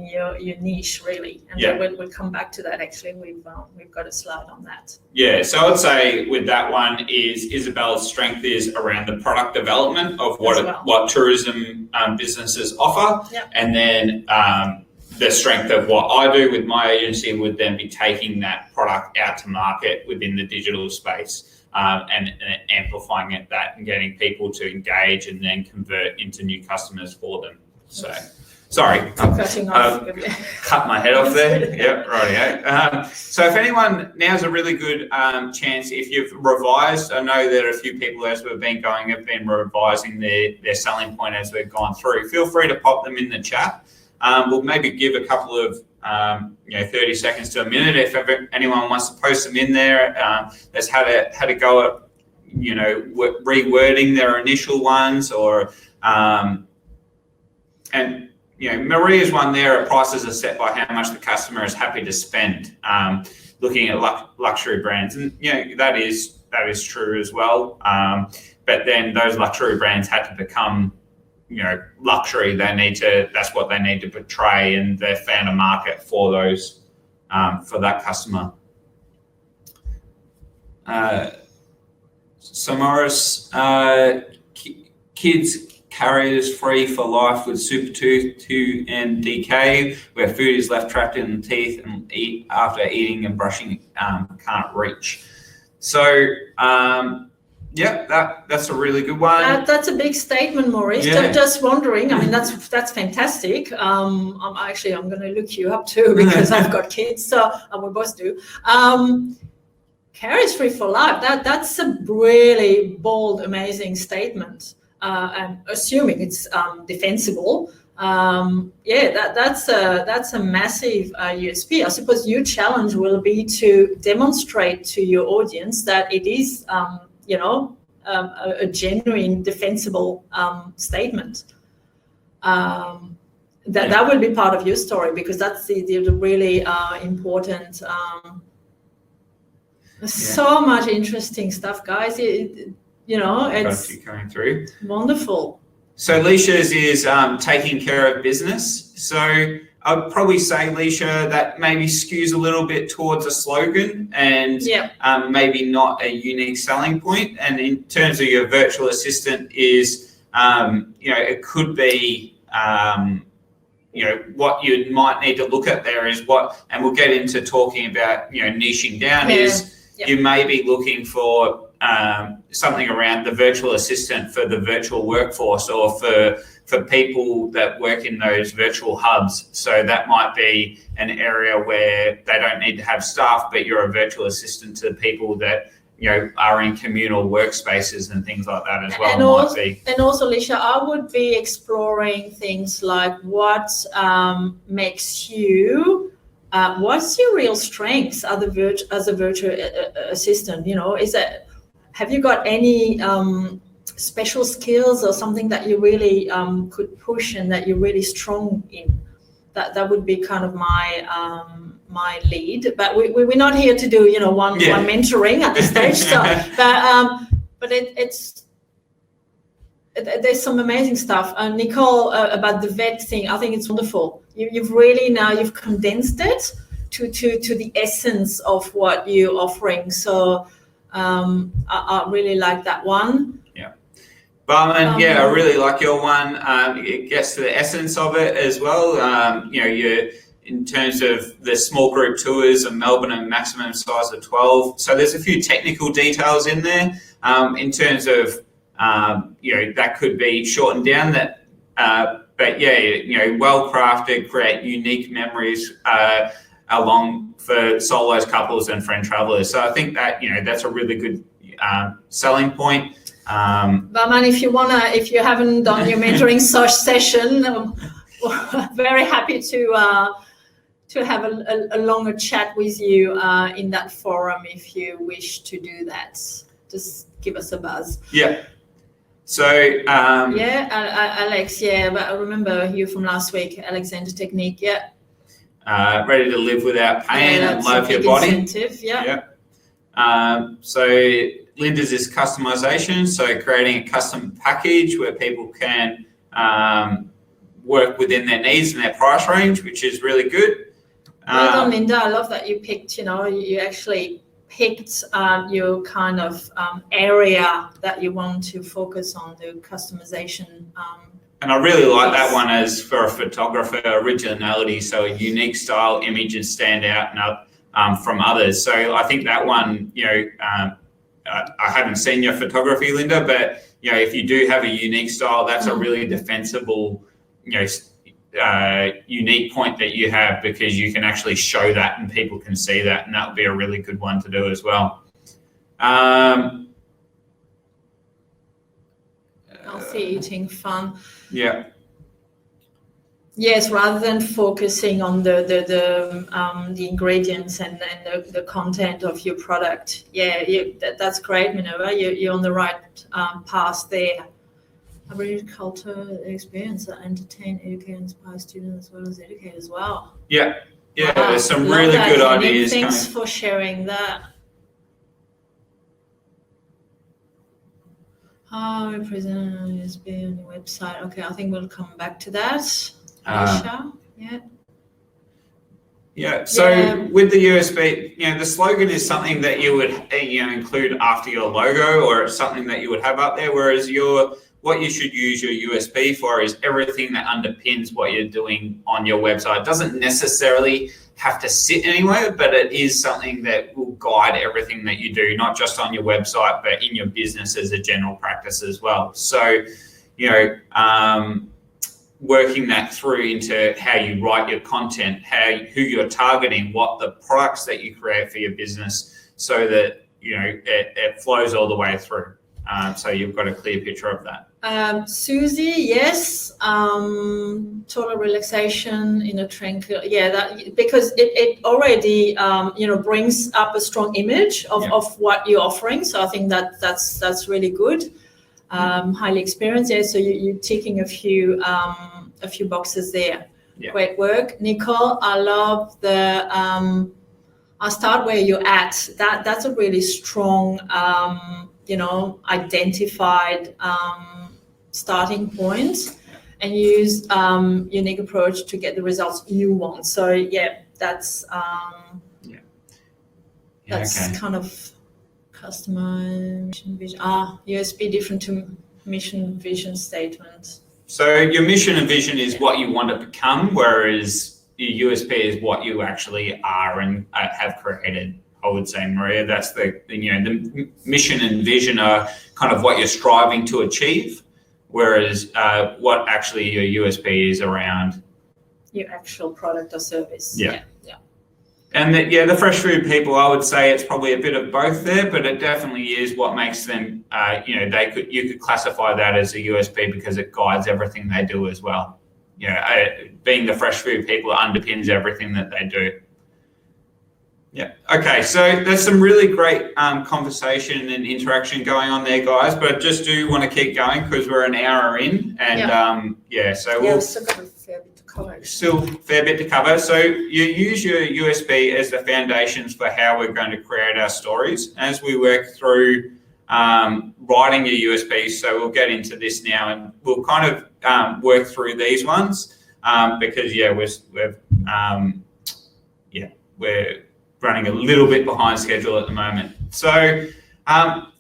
your niche, really, and we'll come back to that. Actually, we've got a slide on that. Yeah, so I'd say with that one is Isabelle's strength is around the product development of what tourism businesses offer, and then the strength of what I do with my agency would then be taking that product out to market within the digital space. And amplifying that and getting people to engage and then convert into new customers for them. So, sorry, cut my head off there. Yep, rightio. So if anyone, now's a really good chance, if you've revised, I know there are a few people as we've been going have been revising their selling point as we've gone through. Feel free to pop them in the chat. We'll maybe give a couple of 30 seconds to a minute if anyone wants to post them in there. That's how to go at rewording their initial ones, or Maria's one there. Prices are set by how much the customer is happy to spend. Looking at luxury brands, and that is true as well. But then those luxury brands had to become luxury. That's what they need to portray, and they found a market for those, for that customer. Samaris, kids carriers free for life with super tooth and decay, where food is left trapped in the teeth and after eating and brushing can't reach. So, that's a really good one. That's a big statement, Maurice. Yeah. Just wondering. I mean, that's fantastic. I'm going to look you up too, because I've got kids, so we both do. Carriers free for life. That's a really bold, amazing statement. And assuming it's defensible, that's a massive USP. I suppose your challenge will be to demonstrate to your audience that it is. A genuine defensible statement. That will be part of your story, because that's the really important. So much interesting stuff, guys. It's coming through. Wonderful. So Leisha's is taking care of business. So I'd probably say, Leisha, that maybe skews a little bit towards a slogan and maybe not a unique selling point. And in terms of your virtual assistant is, it could be, what you might need to look at there is and we'll get into talking about, niching down you may be looking for something around the virtual assistant for the virtual workforce or for people that work in those virtual hubs. So that might be an area where they don't need to have staff, but you're a virtual assistant to people that are in communal workspaces and things like that as well. And also, Lisha, I would be exploring things like what makes you, what's your real strengths as a virtual assistant? Have you got any special skills or something that you really could push and that you're really strong in? That would be kind of my lead, but we're not here to do one mentoring at this stage. So, but there's some amazing stuff. Nicole, about the vet thing, I think it's wonderful. You've really you've condensed it to the essence of what you're offering. So I really like that one. Yeah. Barman, I really like your one. It gets to the essence of it as well. You're in terms of the small group tours of Melbourne and maximum size of 12. So there's a few technical details in there in terms of, that could be shortened down that, but well crafted, create unique memories along for solos, couples and friend travelers. So I think that, that's a really good selling point. Barman, if you haven't done your mentoring session, very happy to have a longer chat with you in that forum if you wish to do that. Just give us a buzz. Yeah. So Alex, but I remember you from last week, Alexander Technique. Ready to live without pain and love your body. Incentive, So Linda's is customization, so creating a custom package where people can work within their needs and their price range, which is really good. Well done, Linda. I love that you picked, you actually picked your kind of area that you want to focus on, the customization. And I really like that one as for a photographer, originality, so a unique style, images stand out from others. So I think that one, I haven't seen your photography, Linda, but if you do have a unique style, that's a really defensible, unique point that you have, because you can actually show that and people can see that, and that would be a really good one to do as well. Healthy eating, fun. Yeah. Yes, rather than focusing on the ingredients and the content of your product. That's great, Minerva. You're on the right path there. Agriculture experience that entertain, educate, and inspire students as well as educate as well. Yeah, wow. There's some really good ideas. Thanks for sharing that. How we present on USB on your website. Okay, I think we'll come back to that. Aisha, So with the USB, the slogan is something that you would include after your logo, or it's something that you would have up there, whereas what you should use your USB for is everything that underpins what you're doing on your website. It doesn't necessarily have to sit anywhere, but it is something that will guide everything that you do, not just on your website, but in your business as a general practice as well. So, working that through into how you write your content, who you're targeting, what the products that you create for your business, so that, it flows all the way through. So you've got a clear picture of that. Susie, yes. Total relaxation in a tranquil. That, because it already brings up a strong image of what you're offering. So I think that's really good. Highly experienced. So you're ticking a few boxes there. Yeah. Great work, Nicole. I love the. I'll start where you're at. That's a really strong. Identified starting point, and use unique approach to get the results you want. So that's kind of customer mission vision. USB different to mission vision statement. So your mission and vision is what you want to become, whereas your USP is what you actually are and have created. I would say, Maria, that's the mission and vision are kind of what you're striving to achieve, whereas what actually your USP is around your actual product or service. Yeah. And the fresh food people, I would say it's probably a bit of both there, but it definitely is what makes them, you could classify that as a USP because it guides everything they do as well. Being the fresh food people underpins everything that they do. Yeah. Okay. So there's some really great conversation and interaction going on there, guys. But I just do want to keep going because we're an hour in, and so we'll still got a fair bit to cover. Still fair bit to cover. So you use your USB as the foundations for how we're going to create our stories as we work through writing your USPs. So we'll get into this now, and we'll kind of work through these ones because we're running a little bit behind schedule at the moment. So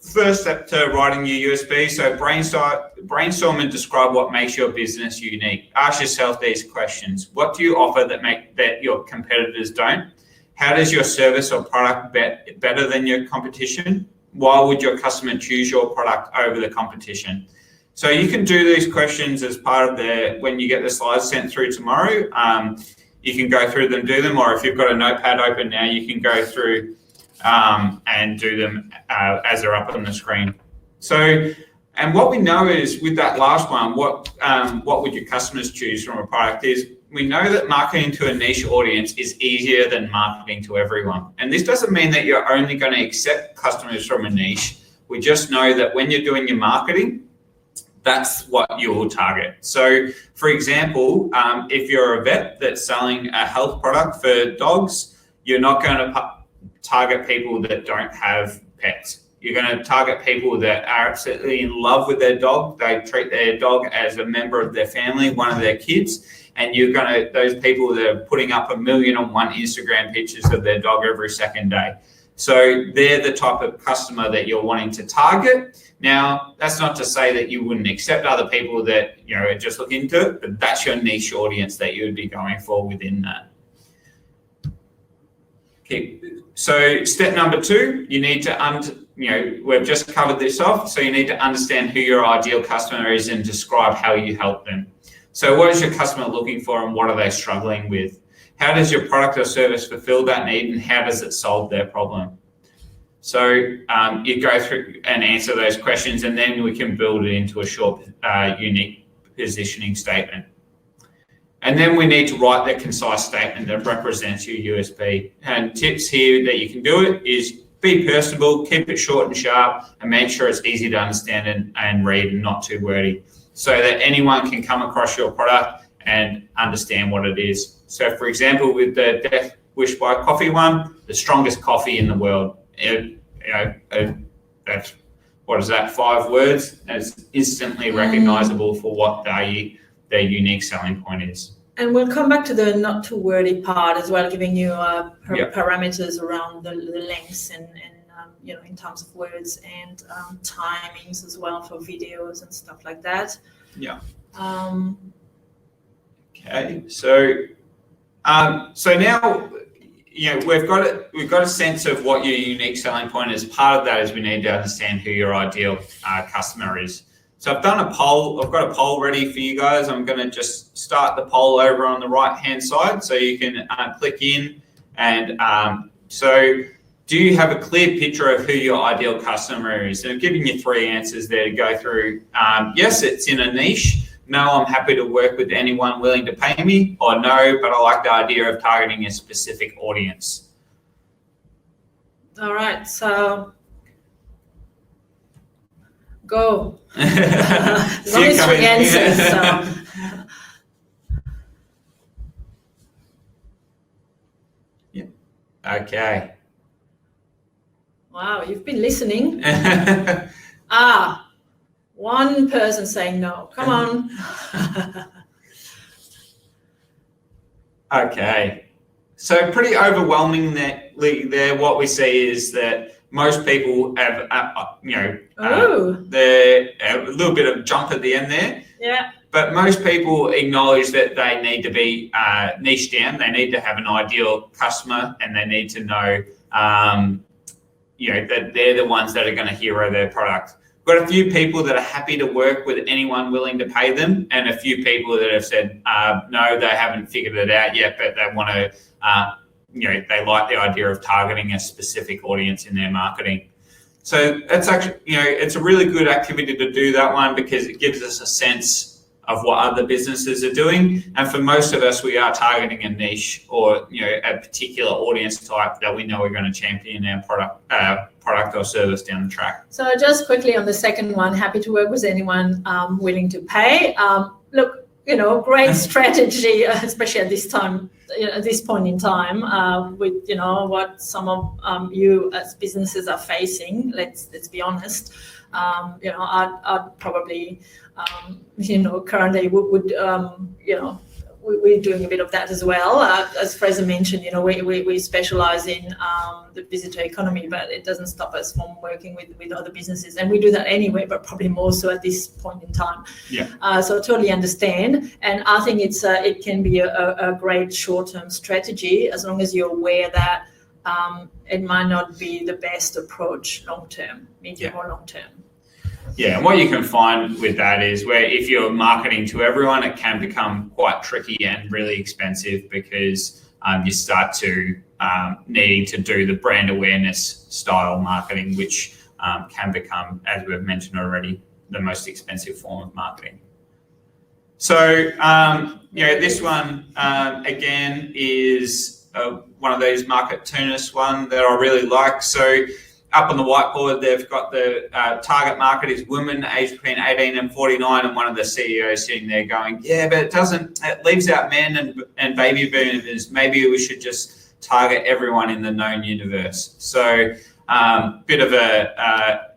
first step to writing your USP, so brainstorm and describe what makes your business unique. Ask yourself these questions. What do you offer that your competitors don't? How does your service or product better than your competition? Why would your customer choose your product over the competition? So you can do these questions as part of when you get the slides sent through tomorrow. You can go through them, do them, or if you've got a notepad open now, you can go through and do them as they're up on the screen. So, and what we know is with that last one, what would your customers choose from a product is we know that marketing to a niche audience is easier than marketing to everyone. And this doesn't mean that you're only going to accept customers from a niche. We just know that when you're doing your marketing, that's what you will target. So, for example, if you're a vet that's selling a health product for dogs, you're not going to target people that don't have pets. You're going to target people that are absolutely in love with their dog. They treat their dog as a member of their family, one of their kids, and those people that are putting up 1,000,001 Instagram pictures of their dog every second day. So they're the type of customer that you're wanting to target. Now, that's not to say that you wouldn't accept other people that are just looking into it, but that's your niche audience that you would be going for within that. Okay. So step number 2, you need to we've just covered this off, so you need to understand who your ideal customer is and describe how you help them. So what is your customer looking for and what are they struggling with? How does your product or service fulfill that need and how does it solve their problem? So you go through and answer those questions and then we can build it into a short, unique positioning statement. And then we need to write that concise statement that represents your USP. And tips here that you can do it is be personable, keep it short and sharp, and make sure it's easy to understand and read and not too wordy, so that anyone can come across your product and understand what it is. So, for example, with the Death Wish by Coffee one, the strongest coffee in the world. That's, what is that, 5 words? It's instantly recognizable for what their unique selling point is. And we'll come back to the not too wordy part as well, giving you parameters around the lengths and in terms of words and timings as well for videos and stuff like that. Yeah. Okay. So now we've got a sense of what your unique selling point is. Part of that is we need to understand who your ideal customer is. So I've done a poll. I've got a poll ready for you guys. I'm going to just start the poll over on the right-hand side, so you can click in. And so, do you have a clear picture of who your ideal customer is? And I've given you 3 answers there to go through. Yes, it's in a niche. No, I'm happy to work with anyone willing to pay me. Or no, but I like the idea of targeting a specific audience. All right, so go. There's only 3 answers. So. Yeah. Okay. Wow, you've been listening. One person saying no. Come on. Okay. So pretty overwhelmingly there, what we see is that most people have, a little bit of jump at the end there. Yeah. But most people acknowledge that they need to be niched down. They need to have an ideal customer, and they need to know, that they're the ones that are going to hero their product. We've got a few people that are happy to work with anyone willing to pay them, and a few people that have said, no, they haven't figured it out yet, but they want to, they like the idea of targeting a specific audience in their marketing. So that's actually, it's a really good activity to do that one, because it gives us a sense of what other businesses are doing. And for most of us, we are targeting a niche or, a particular audience type that we know we're going to champion our product or service down the track. So just quickly on the second one, happy to work with anyone willing to pay. Look, great strategy, especially at this time, at this point in time, with what some of you as businesses are facing. Let's be honest. I'd probably, currently would we're doing a bit of that as well. As Fraser mentioned, we specialise in the visitor economy, but it doesn't stop us from working with other businesses, and we do that anyway, but probably more so at this point in time. Yeah. So I totally understand, and I think it can be a great short-term strategy, as long as you're aware that it might not be the best approach long-term, medium or long-term. Yeah, and what you can find with that is where if you're marketing to everyone, it can become quite tricky and really expensive, because you start to needing to do the brand awareness style marketing, which can become, as we've mentioned already, the most expensive form of marketing. So, this one, again, is one of these market tuners one that I really like. So, up on the whiteboard, they've got the target market is women aged between 18 and 49, and one of the CEOs sitting there going, yeah, but it leaves out men and baby boomers. Maybe we should just target everyone in the known universe. So bit of a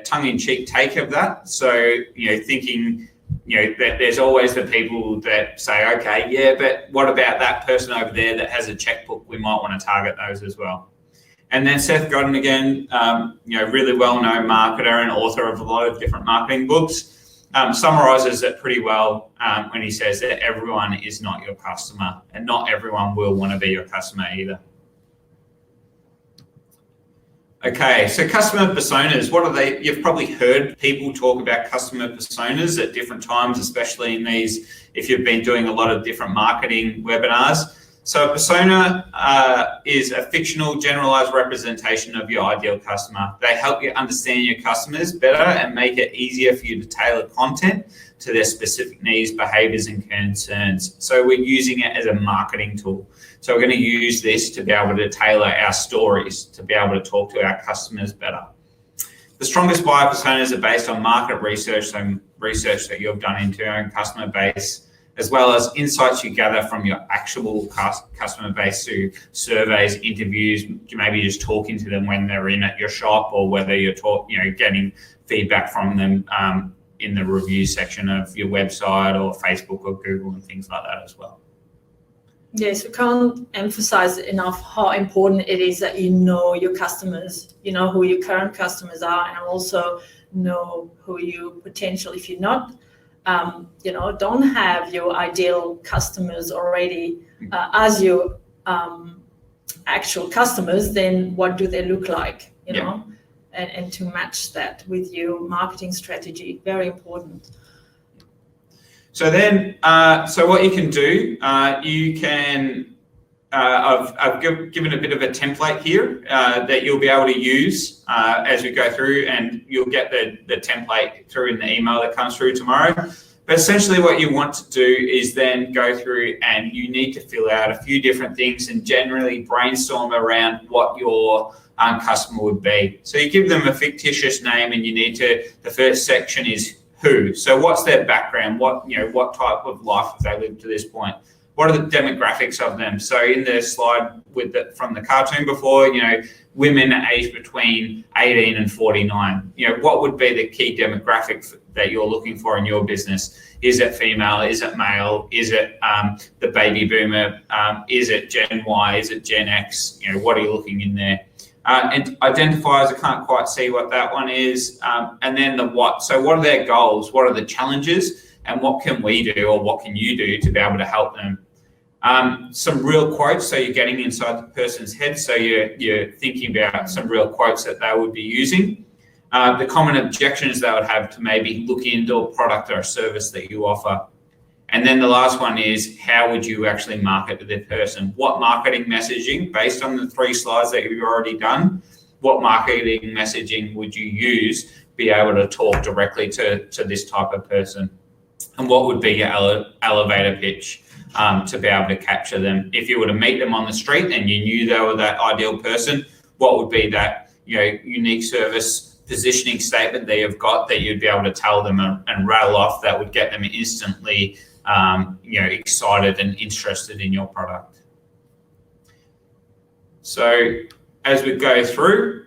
tongue-in-cheek take of that. So, thinking, that there's always the people that say, okay, yeah, but what about that person over there that has a checkbook? We might want to target those as well. And then Seth Godin, again, really well-known marketer and author of a lot of different marketing books, summarises it pretty well when he says that everyone is not your customer, and not everyone will want to be your customer either. Okay, so customer personas, what are they? You've probably heard people talk about customer personas at different times, especially in these, if you've been doing a lot of different marketing webinars. So a persona is a fictional, generalized representation of your ideal customer. They help you understand your customers better and make it easier for you to tailor content to their specific needs, behaviors, and concerns. So we're using it as a marketing tool. So we're going to use this to be able to tailor our stories, to be able to talk to our customers better. The strongest buyer personas are based on market research, so research that you've done into your own customer base, as well as insights you gather from your actual customer base through surveys, interviews, maybe just talking to them when they're in at your shop, or whether you're getting feedback from them in the review section of your website or Facebook or Google and things like that as well. Yes, we can't emphasize enough how important it is that you know your customers, you know who your current customers are, and also know who you potential, if you're not don't have your ideal customers already as your actual customers, then what do they look like, know? And to match that with your marketing strategy, very important. So then, so what you can do, you can, I've given a bit of a template here that you'll be able to use as we go through, and you'll get the template through in the email that comes through tomorrow. But essentially what you want to do is then go through and you need to fill out a few different things and generally brainstorm around what your customer would be. So you give them a fictitious name, and you need to, the first section is who. So what's their background? What type of life have they lived to this point? What are the demographics of them? So in the slide from the cartoon before, women aged between 18 and 49, what would be the key demographic that you're looking for in your business? Is it female? Is it male? Is it the baby boomer? Is it Gen Y? Is it Gen X? What are you looking in there? And identifiers, I can't quite see what that one is. And then the what. So what are their goals? What are the challenges? And what can we do, or what can you do to be able to help them? Some real quotes, so you're getting inside the person's head, so you're thinking about some real quotes that they would be using. The common objections they would have to maybe look into a product or a service that you offer. And then the last one is, how would you actually market to the person? What marketing messaging, based on the 3 slides that you've already done, what marketing messaging would you use to be able to talk directly to this type of person? And what would be your elevator pitch to be able to capture them? If you were to meet them on the street and you knew they were that ideal person, what would be that unique service positioning statement that you've got that you'd be able to tell them and rattle off that would get them instantly excited and interested in your product? So as we go through,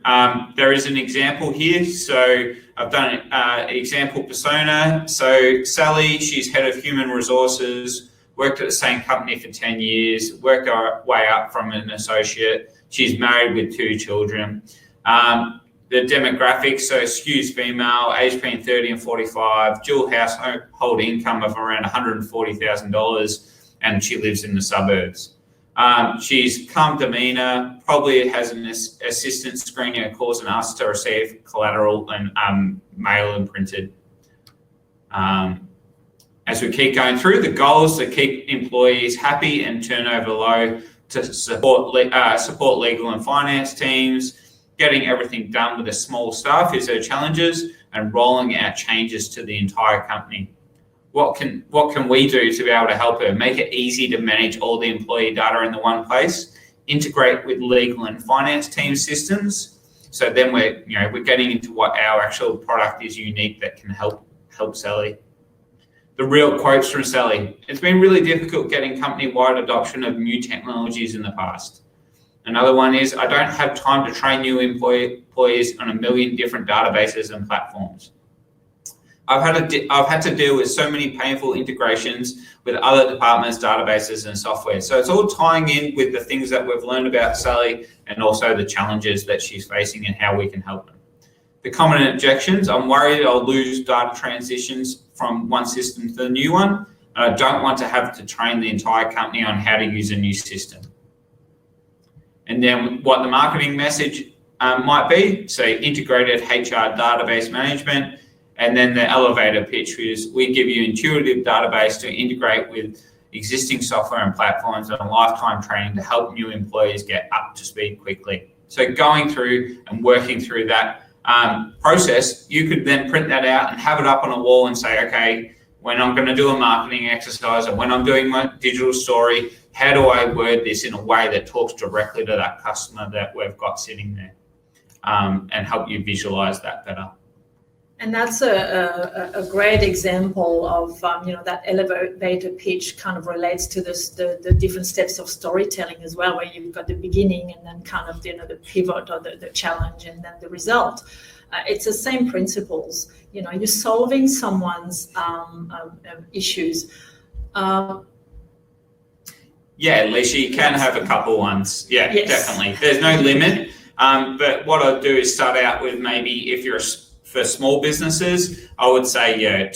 there is an example here. So I've done an example persona. So Sally, she's head of human resources, worked at the same company for 10 years, worked her way up from an associate. She's married with 2 children. The demographics, so skews female, age between 30 and 45, dual household income of around $140,000, and she lives in the suburbs. She's calm demeanour, probably has an assistant screening her calls and asks to receive collateral and mail and printed. As we keep going through, the goals to keep employees happy and turnover low, to support legal and finance teams. Getting everything done with a small staff is her challenges, and rolling out changes to the entire company. What can we do to be able to help her? Make it easy to manage all the employee data in the one place, integrate with legal and finance team systems. So then we're getting into what our actual product is unique that can help Sally. The real quotes from Sally: it's been really difficult getting company-wide adoption of new technologies in the past. Another one is, I don't have time to train new employees on a million different databases and platforms. I've had to deal with so many painful integrations with other departments' databases and software. So it's all tying in with the things that we've learned about Sally, and also the challenges that she's facing and how we can help them. The common objections: I'm worried I'll lose data transitions from one system to the new one, and I don't want to have to train the entire company on how to use a new system. And then what the marketing message might be, so integrated HR database management, and then the elevator pitch is, we give you intuitive database to integrate with existing software and platforms, and a lifetime training to help new employees get up to speed quickly. So going through and working through that process, you could then print that out and have it up on a wall and say, okay, when I'm going to do a marketing exercise, or when I'm doing my digital story, how do I word this in a way that talks directly to that customer that we've got sitting there, and help you visualize that better. And that's a great example of that elevator pitch kind of relates to the different steps of storytelling as well, where you've got the beginning and then kind of the pivot or the challenge and then the result. It's the same principles. You're solving someone's issues. Yeah, Alicia, you can have a couple ones. Yeah, yes. Definitely. There's no limit. But what I'd do is start out with, maybe if you're for small businesses, I would say,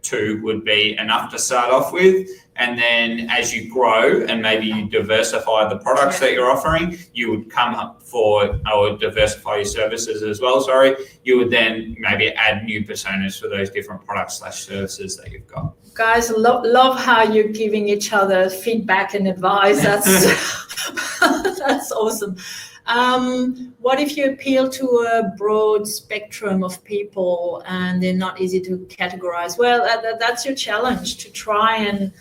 2 would be enough to start off with. And then as you grow and maybe you diversify the products that you're offering, you would come up or diversify your services as well, you would then maybe add new personas for those different products / services that you've got. Guys, love how you're giving each other feedback and advice. That's awesome. What if you appeal to a broad spectrum of people and they're not easy to categorize? Well, that's your challenge, to try and,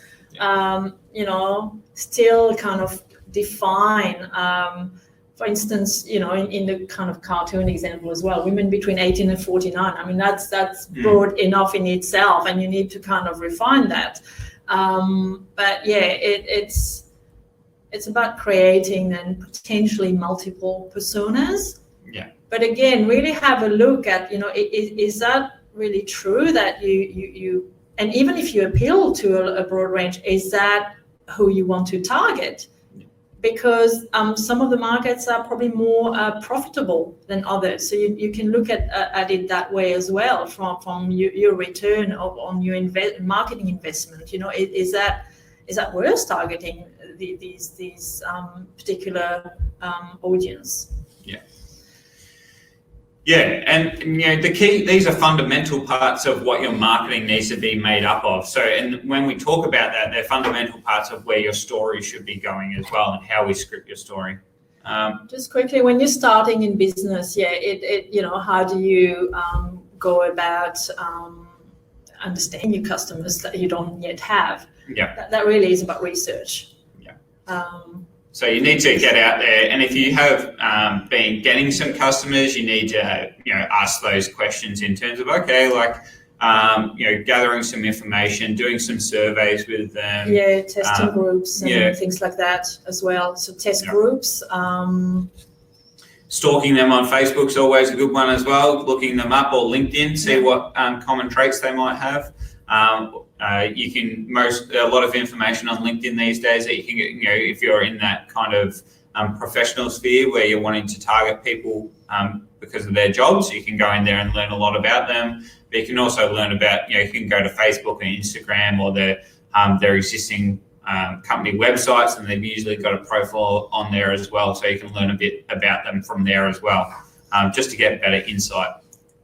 still kind of define, for instance, in the kind of cartoon example as well, women between 18 and 49. I mean, that's broad enough in itself, and you need to kind of refine that. But yeah, it's about creating and potentially multiple personas. Yeah. But again, really have a look at, is that really true that you and even if you appeal to a broad range, is that who you want to target? because some of the markets are probably more profitable than others. So you can look at it that way as well, from your return on your marketing investment. You know, is that worth targeting these particular audience? Yeah, and you know, these are fundamental parts of what your marketing needs to be made up of. So, and when we talk about that, they're fundamental parts of where your story should be going as well, and how we script your story. Just quickly, when you're starting in business, you know, how do you go about understanding your customers that you don't yet have? Yeah, that really is about research. Yeah. So you need to get out there, and if you have been getting some customers, you need to ask those questions in terms of gathering some information, doing some surveys with them. Yeah, testing groups and things like that as well. So test groups. Stalking them on Facebook is always a good one as well. Looking them up, or LinkedIn, see what common traits they might have. You can a lot of information on LinkedIn these days that you can get, if you're in that kind of professional sphere where you're wanting to target people because of their jobs, you can go in there and learn a lot about them. But you can also learn about, you can go to Facebook and Instagram or their existing company websites, and they've usually got a profile on there as well. So you can learn a bit about them from there as well, just to get better insight.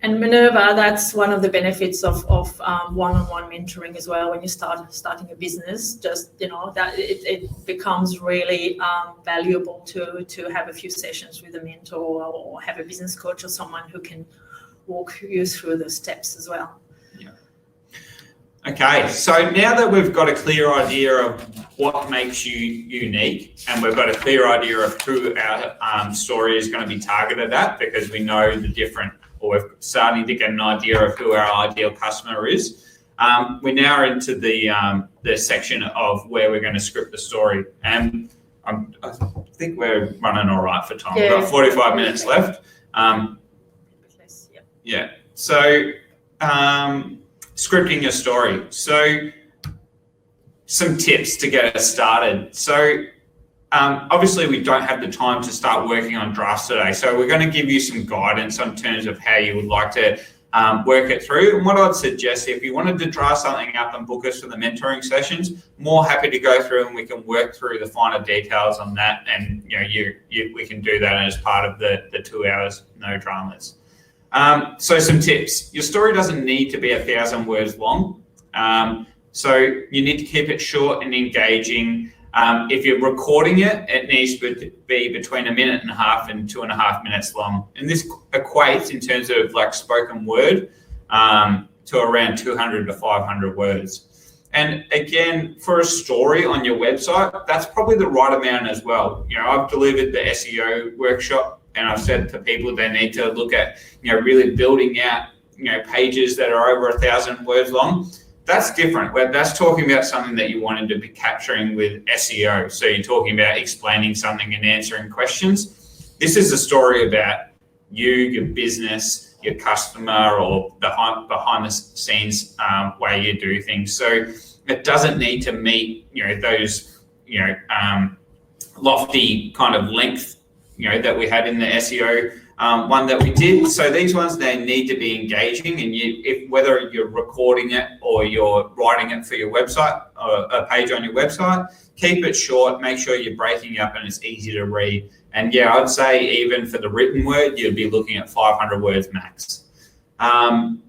And Minerva, that's one of the benefits of one-on-one mentoring as well. When you starting a business, just that it becomes really valuable to have a few sessions with a mentor, or have a business coach or someone who can walk you through the steps as well. Yeah. Okay, so now that we've got a clear idea of what makes you unique, and we've got a clear idea of who our story is going to be targeted at, because we know the different, or we're starting to get an idea of who our ideal customer is. We're now into the section of where we're going to script the story, and I think we're running all right for time. We've got 45 minutes left. Yeah. So scripting your story. So some tips to get us started. So obviously we don't have the time to start working on drafts today. So we're going to give you some guidance on terms of how you would like to work it through. And what I'd suggest, if you wanted to draft something up and book us for the mentoring sessions, more happy to go through and we can work through the finer details on that. And we can do that as part of the 2 hours, no dramas. So some tips. Your story doesn't need to be 1,000 words long. So you need to keep it short and engaging. If you're recording it, it needs to be between 1.5 minutes and 2.5 minutes long. And this equates in terms of like spoken word to around 200 to 500 words. And again, for a story on your website, that's probably the right amount as well. I've delivered the SEO workshop, and I've said to people they need to look at, really building out, pages that are over 1,000 words long. That's different. That's talking about something that you wanted to be capturing with SEO. So you're talking about explaining something and answering questions. This is a story about you, your business, your customer, or the behind the scenes way you do things. So it doesn't need to meet, those, lofty kind of length, that we had in the SEO one that we did. So these ones, they need to be engaging, and whether you're recording it or you're writing it for your website or a page on your website, keep it short, make sure you're breaking up and it's easy to read. And I'd say even for the written word, you'd be looking at 500 words max. And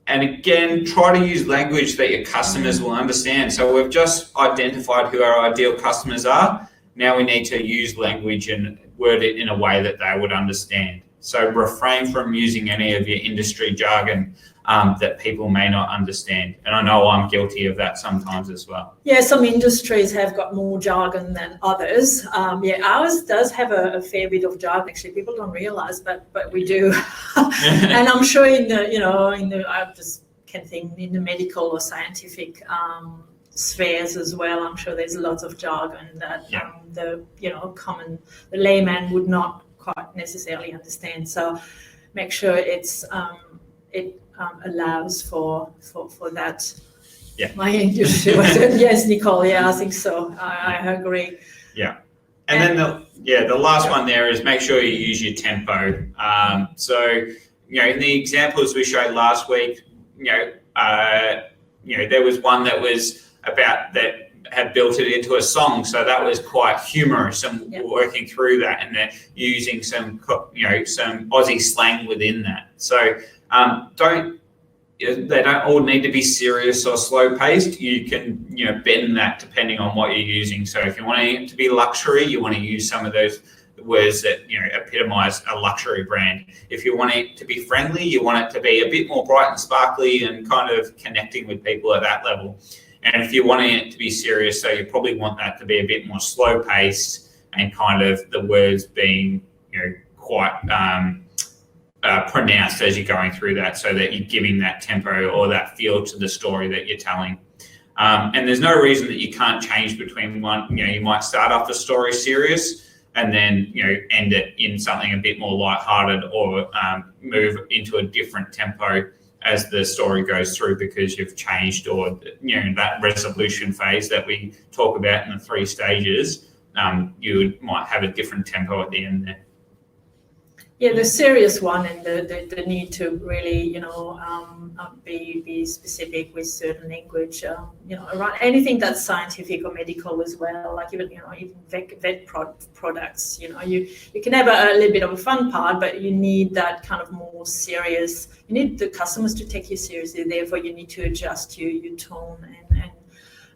again, try to use language that your customers will understand. So we've just identified who our ideal customers are. Now we need to use language and word it in a way that they would understand. So refrain from using any of your industry jargon that people may not understand. And I know I'm guilty of that sometimes as well. Yeah, some industries have got more jargon than others. Ours does have a fair bit of jargon. Actually, people don't realise, but we do. And I'm sure I just can think in the medical or scientific spheres as well. I'm sure there's lots of jargon that the layman would not quite necessarily understand. So make sure it allows for that. Yeah. My industry. Yes, Nicole. Yeah, I think so. I agree. Yeah. And then the last one there is make sure you use your tempo. So in the examples we showed last week, there was one that was about that had built it into a song, so that was quite humorous and working through that, and they're using some Aussie slang within that. So they don't all need to be serious or slow paced. You can bend that depending on what you're using. So if you want it to be luxury, you want to use some of those words that epitomize a luxury brand. If you want it to be friendly, you want it to be a bit more bright and sparkly and kind of connecting with people at that level. And if you want it to be serious, so you probably want that to be a bit more slow paced and kind of the words being quite pronounced as you're going through that, so that you're giving that tempo or that feel to the story that you're telling. And there's no reason that you can't change between one. You might start off the story serious and then end it in something a bit more lighthearted, or move into a different tempo as the story goes through because you've changed, or that resolution phase that we talk about in the 3 stages, you might have a different tempo at the end there. Yeah, the serious one and the need to really, be specific with certain language, around anything that's scientific or medical as well, like even vet products, you can have a little bit of a fun part, but you need that kind of more serious, you need the customers to take you seriously, therefore you need to adjust your tone and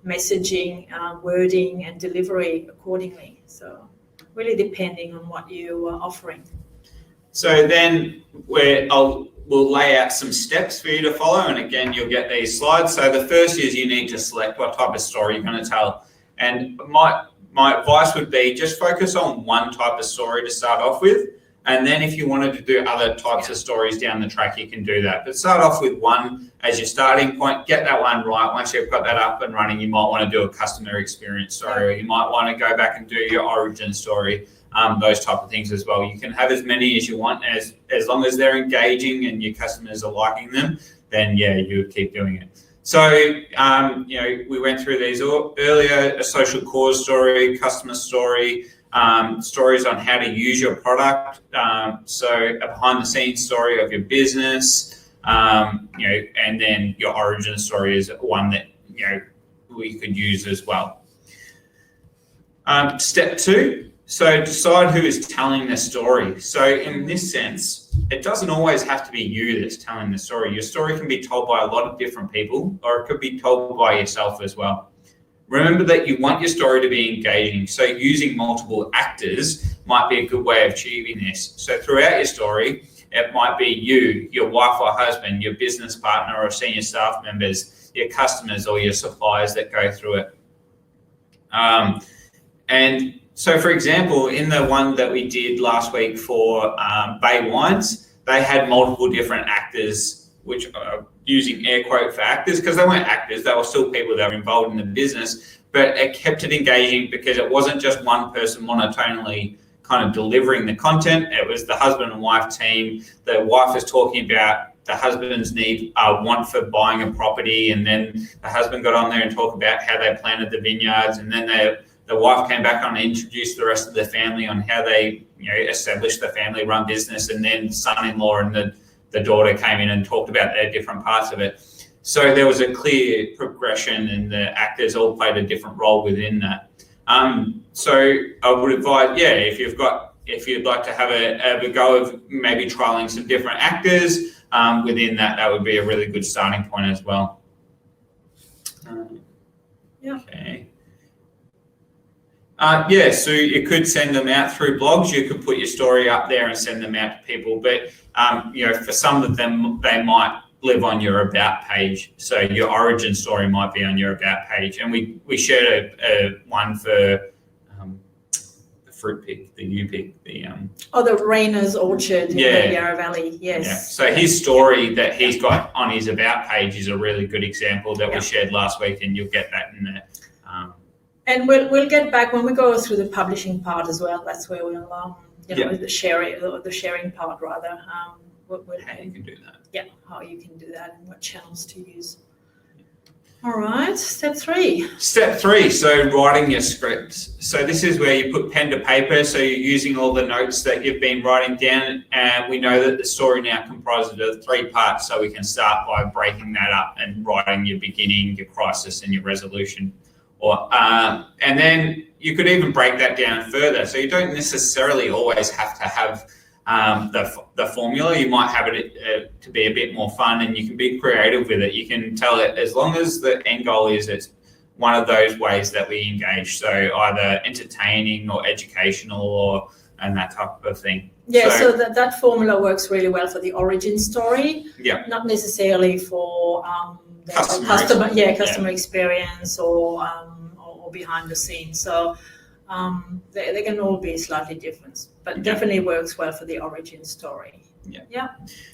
messaging, wording and delivery accordingly. So really depending on what you are offering. So then we'll lay out some steps for you to follow, and again, you'll get these slides. So the first is you need to select what type of story you're going to tell. And my advice would be just focus on one type of story to start off with, and then if you wanted to do other types of stories down the track, you can do that. But start off with one as your starting point, get that one right. Once you've got that up and running, you might want to do a customer experience story, or you might want to go back and do your origin story. Those type of things as well. You can have as many as you want, as long as they're engaging and your customers are liking them, then you keep doing it. So, we went through these earlier: a social cause story, customer story, stories on how to use your product. So a behind the scenes story of your business, and then your origin story is one that, we could use as well. Step 2. So decide who is telling the story. So in this sense, it doesn't always have to be you that's telling the story. Your story can be told by a lot of different people, or it could be told by yourself as well. Remember that you want your story to be engaging. So using multiple actors might be a good way of achieving this. So throughout your story, it might be you, your wife or husband, your business partner or senior staff members, your customers or your suppliers that go through it. And so, for example, in the one that we did last week for Bay Wines, they had multiple different actors, which are using air quote for actors, because they weren't actors, they were still people that were involved in the business, but it kept it engaging because it wasn't just one person monotonely kind of delivering the content. It was the husband and wife team. The wife was talking about the husband's want for buying a property, and then the husband got on there and talked about how they planted the vineyards, and then the wife came back on and introduced the rest of the family on how they, established the family-run business, and then son-in-law and the daughter came in and talked about their different parts of it. So there was a clear progression, and the actors all played a different role within that. So I would advise, if you'd like to have a go of maybe trialing some different actors within that would be a really good starting point as well. Okay. So you could send them out through blogs. You could put your story up there and send them out to people. But, for some of them, they might live on your About page. So your origin story might be on your About page. And we shared a one for the fruit pick, the U pick, the Rainer's Orchard in the Yarra Valley. Yes. Yeah. So his story that he's got on his About page is a really good example that we shared last week, and you'll get that in there. And we'll get back when we go through the publishing part as well. That's where we'll the sharing part rather. How you can do that. Yeah, how you can do that and what channels to use. All right, step 3. Step 3, so writing your script. So this is where you put pen to paper, so you're using all the notes that you've been writing down, and we know that the story now comprises of 3 parts, so we can start by breaking that up and writing your beginning, your crisis, and your resolution. And then you could even break that down further, so you don't necessarily always have to have the formula. You might have it to be a bit more fun, and you can be creative with it. You can tell it, as long as the end goal is it's one of those ways that we engage, so either entertaining or educational and that type of thing. Yeah, so that formula works really well for the origin story. Yeah. Not necessarily for the customer experience or behind the scenes. So they can all be slightly different, but definitely works well for the origin story. Yeah.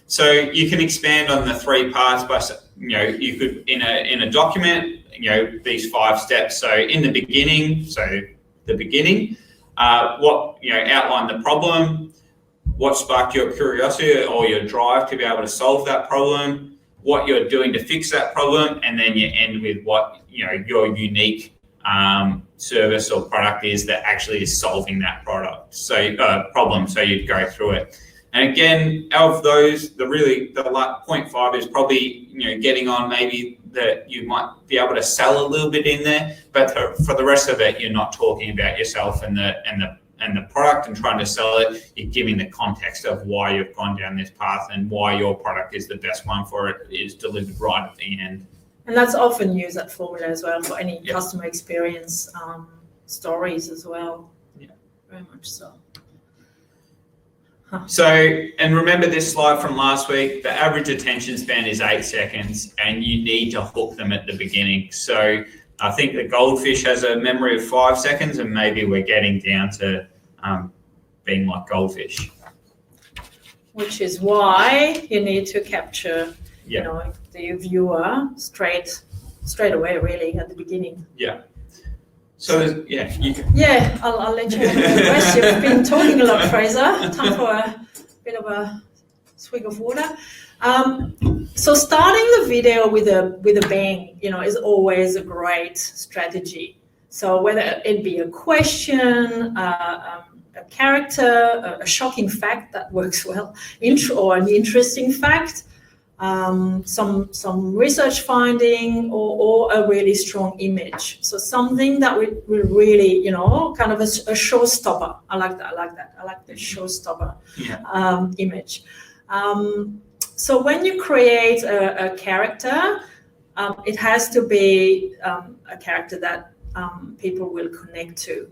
So you can expand on the 3 parts by, you could in a document, these 5 steps. So in the beginning, outline the problem, what sparked your curiosity or your drive to be able to solve that problem, what you're doing to fix that problem, and then you end with what your unique service or product is that actually is solving that problem. So you'd go through it. And again, of those, the point 5 is probably getting on maybe that you might be able to sell a little bit in there, but for the rest of it, you're not talking about yourself and the product and trying to sell it. You're giving the context of why you've gone down this path and why your product is the best one for it is delivered right at the end. And that's often used, that formula as well, for any customer experience stories as well. Yeah, very much so. So, and remember this slide from last week, the average attention span is 8 seconds and you need to hook them at the beginning. So I think the goldfish has a memory of 5 seconds, and maybe we're getting down to being like goldfish. Which is why you need to capture the viewer straight away, really, at the beginning. Yeah. So you can. Yeah, I'll let you have the rest. You've been talking a lot, Fraser. Time for a bit of a swig of water. So starting the video with a bang, is always a great strategy. So whether it be a question, a character, a shocking fact that works well, or an interesting fact, some research finding, or a really strong image. So something that will really, kind of a showstopper. I like that. I like the showstopper image. So when you create a character, it has to be a character that people will connect to.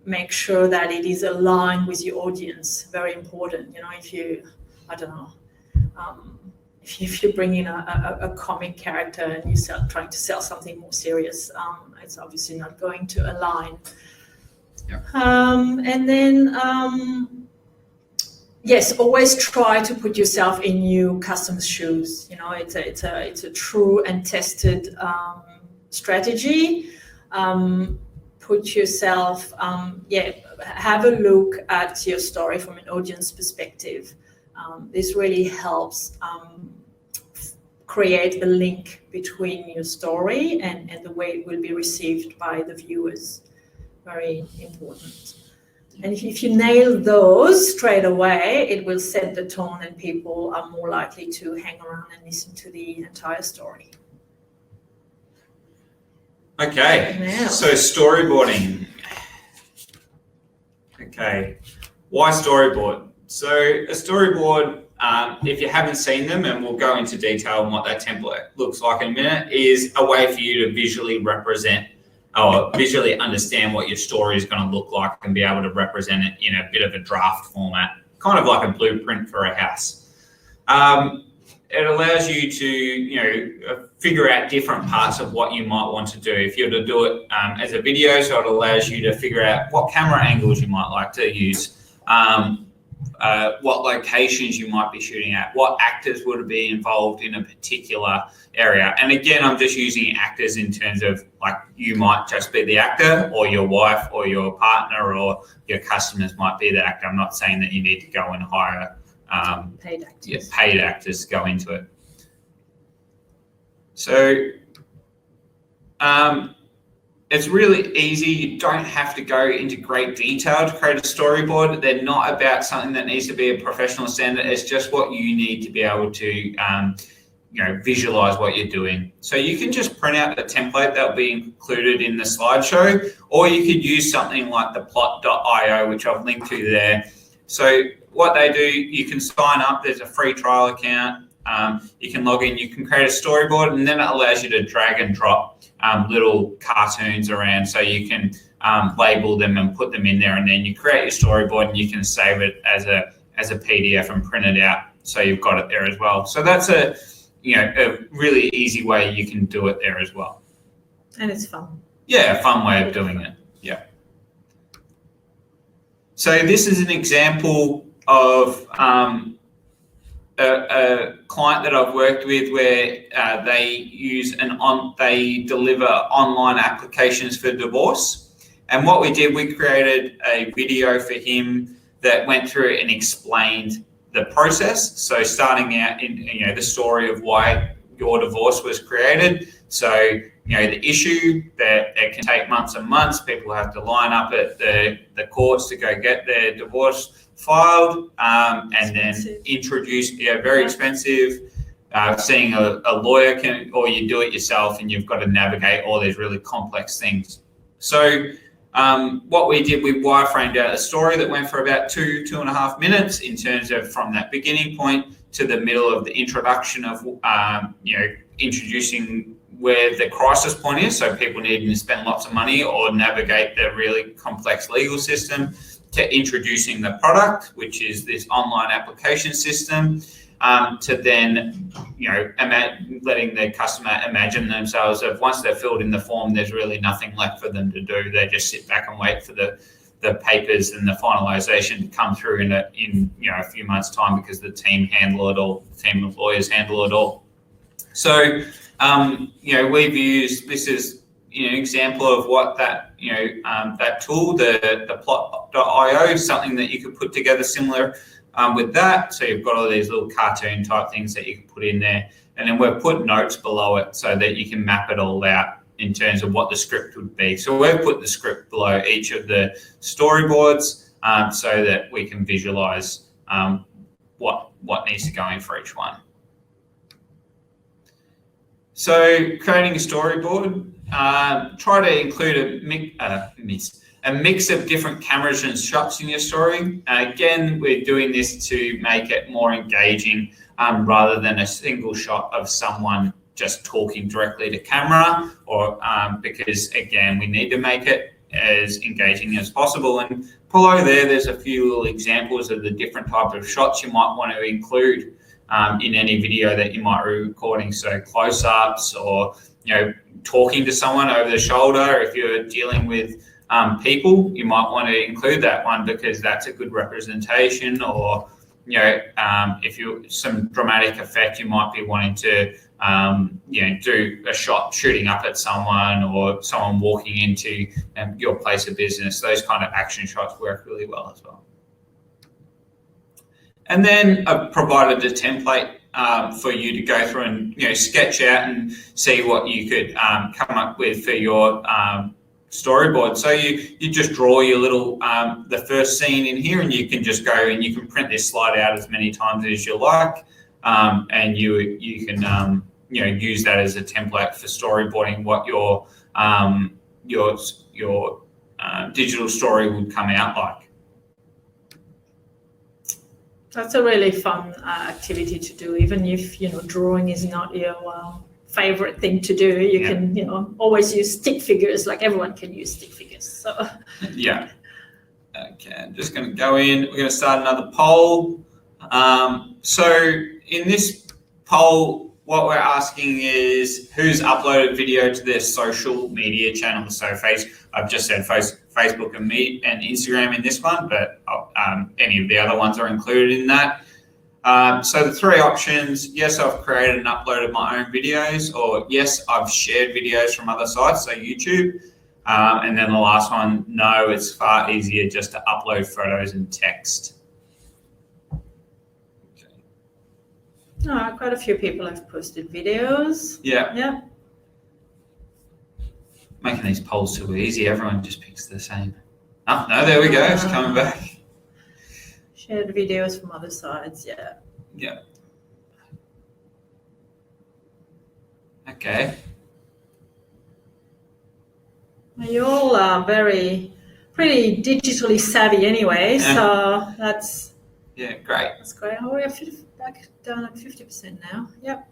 Make sure that it is aligned with your audience. Very important. If you bring in a comic character and you're trying to sell something more serious, it's obviously not going to align. Yeah. And then, yes, always try to put yourself in your customer's shoes. It's a true and tested strategy. Put yourself, have a look at your story from an audience perspective. This really helps create a link between your story and the way it will be received by the viewers. Very important. And if you nail those straight away, it will set the tone and people are more likely to hang around and listen to the entire story. Okay, Now. So storyboarding. Okay, why storyboard? So a storyboard, if you haven't seen them, and we'll go into detail on what that template looks like in a minute, is a way for you to visually represent or visually understand what your story is going to look like and be able to represent it in a bit of a draft format, kind of like a blueprint for a house. It allows you to, figure out different parts of what you might want to do. If you're to do it as a video, so it allows you to figure out what camera angles you might like to use, what locations you might be shooting at, what actors would be involved in a particular area. And again, I'm just using actors in terms of like you might just be the actor, or your wife or your partner or your customers might be the actor. I'm not saying that you need to go and hire paid actors to go into it. So It's really easy. You don't have to go into great detail to create a storyboard. They're not about something that needs to be a professional standard. It's just what you need to be able to visualize what you're doing. So you can just print out the template that'll be included in the slideshow, or you could use something like the plot.io, which I've linked to there. So what they do, you can sign up. There's a free trial account. You can log in, you can create a storyboard, and then it allows you to drag and drop little cartoons around, so you can label them and put them in there, and then you create your storyboard and you can save it as a PDF and print it out, so you've got it there as well. So that's a really easy way you can do it there as well. And it's fun. Yeah, a fun way of doing it. Yeah. So this is an example of a client that I've worked with where they deliver online applications for divorce. And what we did, we created a video for him that went through and explained the process. So starting out in the story of why your divorce was created. So the issue that it can take months and months. People have to line up at the courts to go get their divorce filed, and then introduce. Very expensive. Seeing a lawyer or you do it yourself, and you've got to navigate all these really complex things. So what we did, we wireframed out a story that went for about 2.5 minutes in terms of from that beginning point to the middle of the introduction of introducing where the crisis point is, so people needing to spend lots of money or navigate the really complex legal system, to introducing the product, which is this online application system, to then letting the customer imagine themselves of once they've filled in the form, there's really nothing left for them to do. They just sit back and wait for the papers and the finalisation to come through in a few months' time, because the team handle it all. The team of lawyers handle it all. So we've used this as an example of what that that tool, the plot.io, is something that you could put together similar with that. So you've got all these little cartoon type things that you can put in there, and then we've put notes below it so that you can map it all out in terms of what the script would be. So we've put the script below each of the storyboards so that we can visualize what needs to go in for each one. So creating a storyboard, try to include a mix of different cameras and shots in your story. Again, we're doing this to make it more engaging rather than a single shot of someone just talking directly to camera, or because again, we need to make it as engaging as possible. And below there's a few little examples of the different types of shots you might want to include in any video that you might be recording. So close-ups, or talking to someone over the shoulder. If you're dealing with people, you might want to include that one because that's a good representation. Or if you some dramatic effect, you might be wanting to do a shot shooting up at someone, or someone walking into your place of business. Those kind of action shots work really well as well. And then I've provided a template for you to go through and sketch out and see what you could come up with for your storyboard. So you just draw your little the first scene in here, and you can just go and you can print this slide out as many times as you like, and you can use that as a template for storyboarding what your digital story would come out like. That's a really fun activity to do, even if drawing is not your favorite thing to do. You can always use stick figures. Like everyone can use stick figures. So yeah. Okay, I'm just going to go in. We're going to start another poll. So in this poll, what we're asking is who's uploaded video to their social media channels. So I've just said Facebook and Instagram in this one, but any of the other ones are included in that. So the three options: yes, I've created and uploaded my own videos, or yes, I've shared videos from other sites, so YouTube. And then the last one, no, it's far easier just to upload photos and text. Quite a few people have posted videos. Yeah. Making these polls too easy. Everyone just picks the same. Oh, no, there we go. It's coming back. Shared videos from other sides, yeah. Yeah. Okay. You all are pretty digitally savvy anyway, so that's... Yeah, great. That's great. Oh, we're back down at 50% now. Yep.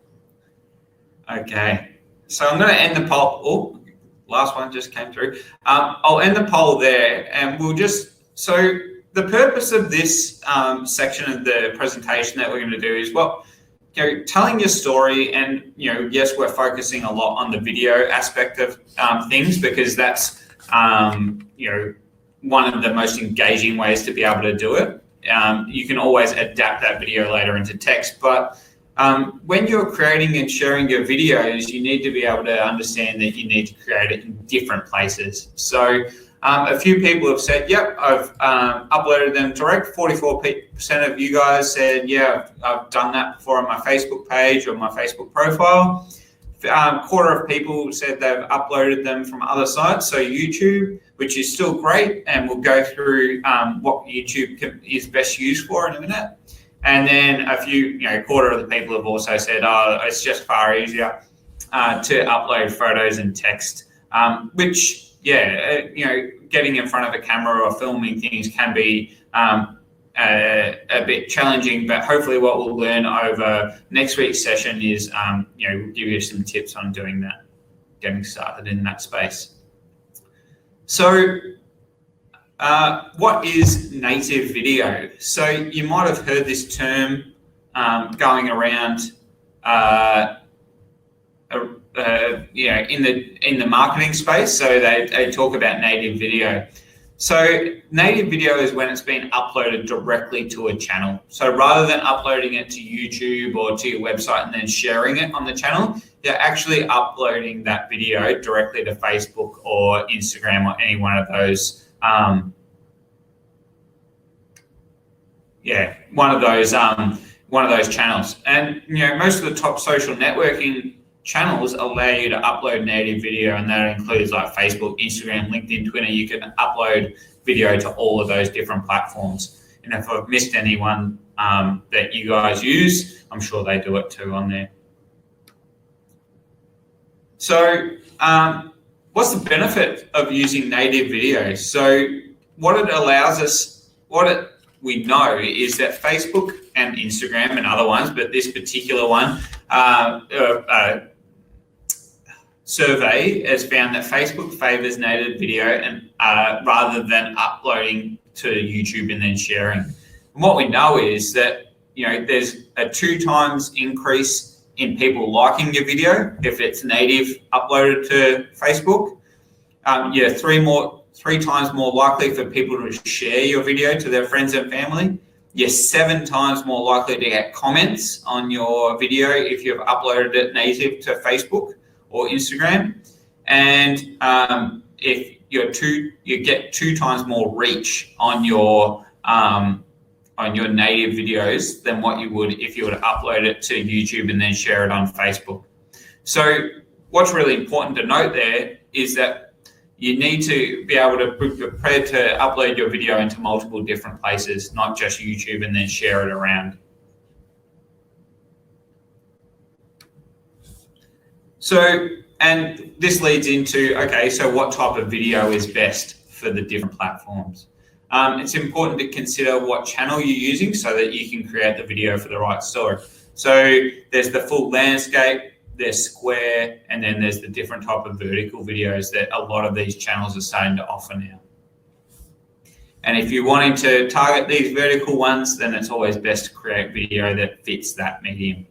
Okay. So I'm going to end the poll. Oh, last one just came through. I'll end the poll there, and we'll just... So the purpose of this section of the presentation that we're going to do is, well, telling your story, and yes, we're focusing a lot on the video aspect of things, because that's one of the most engaging ways to be able to do it. You can always adapt that video later into text, but when you're creating and sharing your videos, you need to be able to understand that you need to create it in different places. So a few people have said, yep, I've uploaded them direct. 44% of you guys said, yeah, I've done that before on my Facebook page or my Facebook profile. Quarter of people said they've uploaded them from other sites, so YouTube, which is still great, and we'll go through what YouTube is best used for in a minute. And then a few, quarter of the people have also said, oh, it's just far easier to upload photos and text, which, getting in front of a camera or filming things can be a bit challenging, but hopefully what we'll learn over next week's session is, we'll give you some tips on doing that, getting started in that space. So what is native video? So you might have heard this term going around in the marketing space. So they talk about native video. So native video is when it's been uploaded directly to a channel. So rather than uploading it to YouTube or to your website and then sharing it on the channel, you're actually uploading that video directly to Facebook or Instagram or any one of those one of those channels. And most of the top social networking channels allow you to upload native video, and that includes like Facebook, Instagram, LinkedIn, Twitter. You can upload video to all of those different platforms. And if I've missed anyone that you guys use, I'm sure they do it too on there. So what's the benefit of using native video? So what it allows us, we know is that Facebook and Instagram and other ones, but this particular one, survey has found that Facebook favors native video and rather than uploading to YouTube and then sharing. And what we know is that there's a 2 times increase in people liking your video if it's native uploaded to Facebook. 3 times more likely for people to share your video to their friends and family. You're 7 times more likely to get comments on your video if you've uploaded it native to Facebook or Instagram, and if you get 2 times more reach on your native videos than what you would if you were to upload it to YouTube and then share it on Facebook. So what's really important to note there is that you need to be able to be prepared to upload your video into multiple different places, not just YouTube and then share it around. So, and this leads into, okay, so what type of video is best for the different platforms? It's important to consider what channel you're using so that you can create the video for the right story. So there's the full landscape, there's square, and then there's the different type of vertical videos that a lot of these channels are starting to offer now. And if you're wanting to target these vertical ones, then it's always best to create video that fits that medium.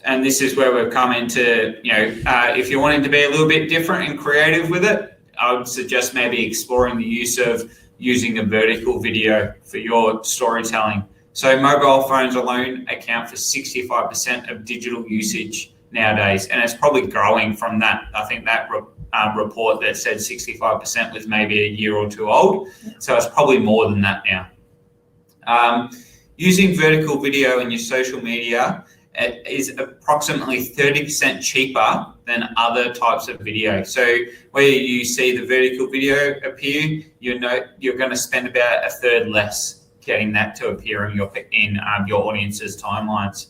And this is where we've come into, if you're wanting to be a little bit different and creative with it, I would suggest maybe exploring the use of using a vertical video for your storytelling. So mobile phones alone account for 65% of digital usage nowadays, and it's probably growing from that. I think that report that said 65% was maybe a year or 2 old, so it's probably more than that now. Using vertical video in your social media is approximately 30% cheaper than other types of video. So where you see the vertical video appear, you're going to spend about a third less getting that to appear in your audience's timelines.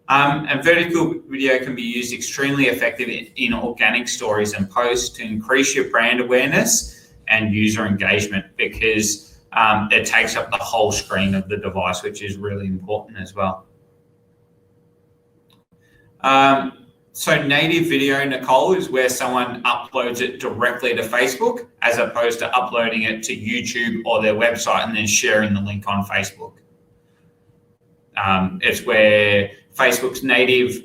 And vertical video can be used extremely effective in organic stories and posts to increase your brand awareness and user engagement, because it takes up the whole screen of the device, which is really important as well. So native video, Nicole, is where someone uploads it directly to Facebook as opposed to uploading it to YouTube or their website and then sharing the link on Facebook. It's where Facebook's native,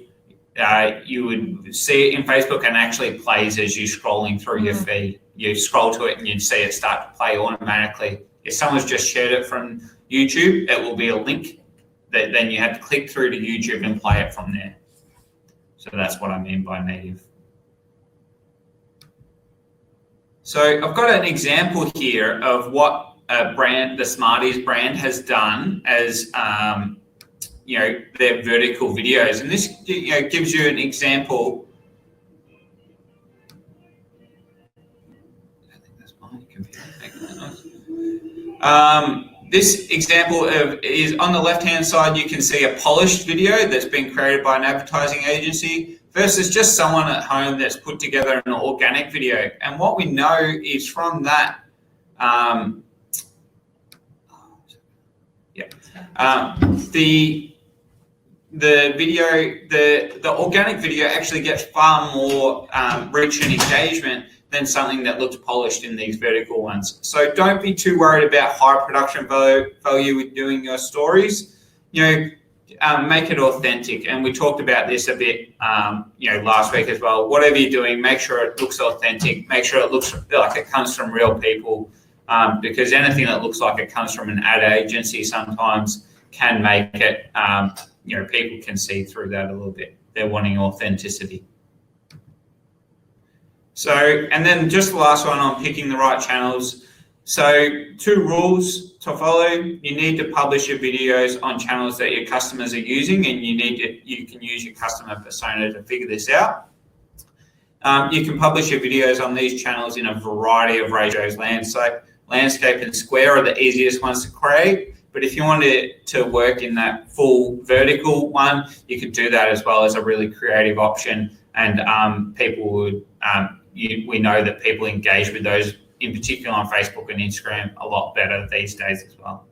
you would see it in Facebook and actually plays as you're scrolling through your feed. You scroll to it and you'd see it start to play automatically. If someone's just shared it from YouTube, it will be a link that then you have to click through to YouTube and play it from there. So that's what I mean by native. So I've got an example here of what a brand, the Smarties brand, has done as their vertical videos, and this gives you an example. I think that's my computer. This example is on the left-hand side. You can see a polished video that's been created by an advertising agency versus just someone at home that's put together an organic video. And what we know is from that, the video, the organic video actually gets far more reach and engagement than something that looks polished in these vertical ones. So don't be too worried about high production value with doing your stories. Make it authentic. And we talked about this a bit, last week as well. Whatever you're doing, make sure it looks authentic. Make sure it looks like it comes from real people, because anything that looks like it comes from an ad agency sometimes can make it, people can see through that a little bit. They're wanting authenticity. So, and then just the last one on picking the right channels. So 2 rules to follow. You need to publish your videos on channels that your customers are using, and you can use your customer persona to figure this out. You can publish your videos on these channels in a variety of ratios. Landscape and square are the easiest ones to create, but if you wanted to work in that full vertical one, you could do that as well as a really creative option, and people would we know that people engage with those, in particular on Facebook and Instagram, a lot better these days as well.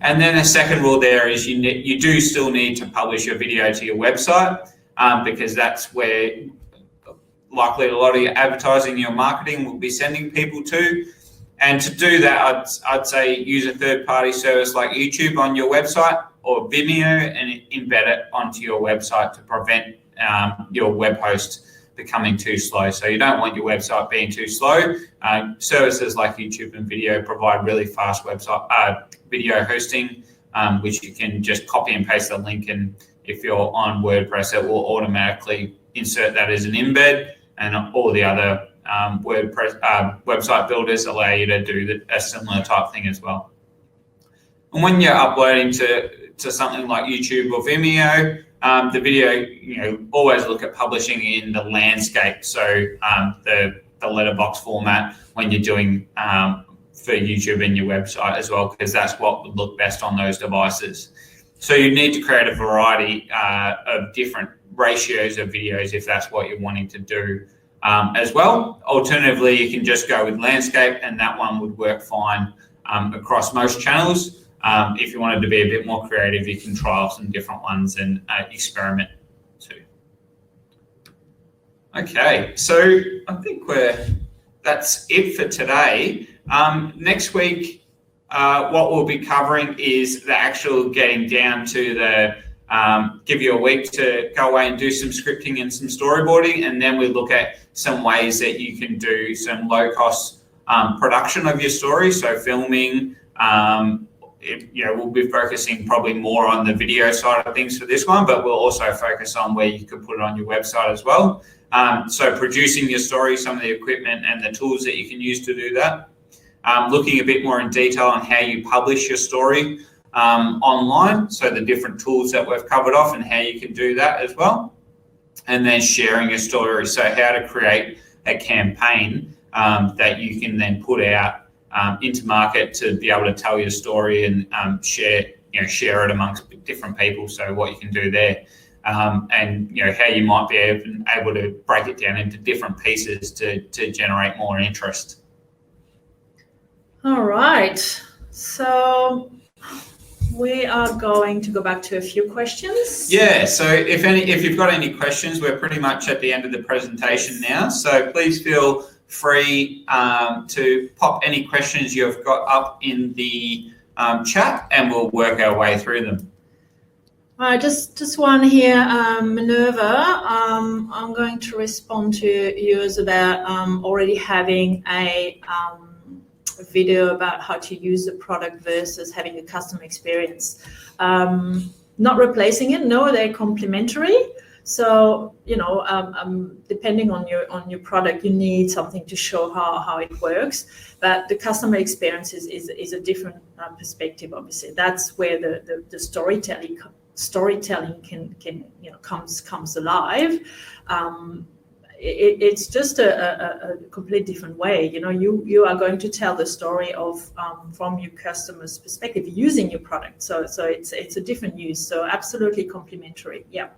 And then the second rule there is you do still need to publish your video to your website, because that's where likely a lot of your advertising, your marketing will be sending people to. And to do that, I'd say use a third-party service like YouTube on your website or Vimeo and embed it onto your website to prevent your web host becoming too slow. So you don't want your website being too slow. Services like YouTube and Video provide really fast video hosting, which you can just copy and paste the link, and if you're on WordPress, it will automatically insert that as an embed, and all the other WordPress website builders allow you to do a similar type thing as well. And when you're uploading to something like YouTube or Vimeo, the video, always look at publishing in the landscape, so the letterbox format when you're doing for YouTube and your website as well, because that's what would look best on those devices. So you need to create a variety of different ratios of videos if that's what you're wanting to do as well. Alternatively, you can just go with landscape, and that one would work fine across most channels. If you wanted to be a bit more creative, you can trial some different ones and experiment too. Okay, so I think that's it for today. Next week, what we'll be covering is the actual getting down to the give you a week to go away and do some scripting and some storyboarding, and then we look at some ways that you can do some low-cost production of your story, so filming. We'll be focusing probably more on the video side of things for this one, but we'll also focus on where you could put it on your website as well. So producing your story, some of the equipment and the tools that you can use to do that. Looking a bit more in detail on how you publish your story online, so the different tools that we've covered off and how you can do that as well. and then sharing a story. So how to create a campaign that you can then put out into market to be able to tell your story and share it amongst different people. So what you can do there, and how you might be able to break it down into different pieces to generate more interest. All right, so we are going to go back to a few questions. Yeah, so if you've got any questions, we're pretty much at the end of the presentation now. So please feel free to pop any questions you've got up in the chat, and we'll work our way through them. Just one here, Minerva. I'm going to respond to yours about already having a video about how to use the product versus having a customer experience. Not replacing it, no, they're complementary. So depending on your product, you need something to show how it works. But the customer experience is a different perspective. Obviously, that's where the storytelling can comes alive. It's just a complete different way. You are going to tell the story of from your customer's perspective using your product. So it's a different use. So absolutely complementary. Yeah.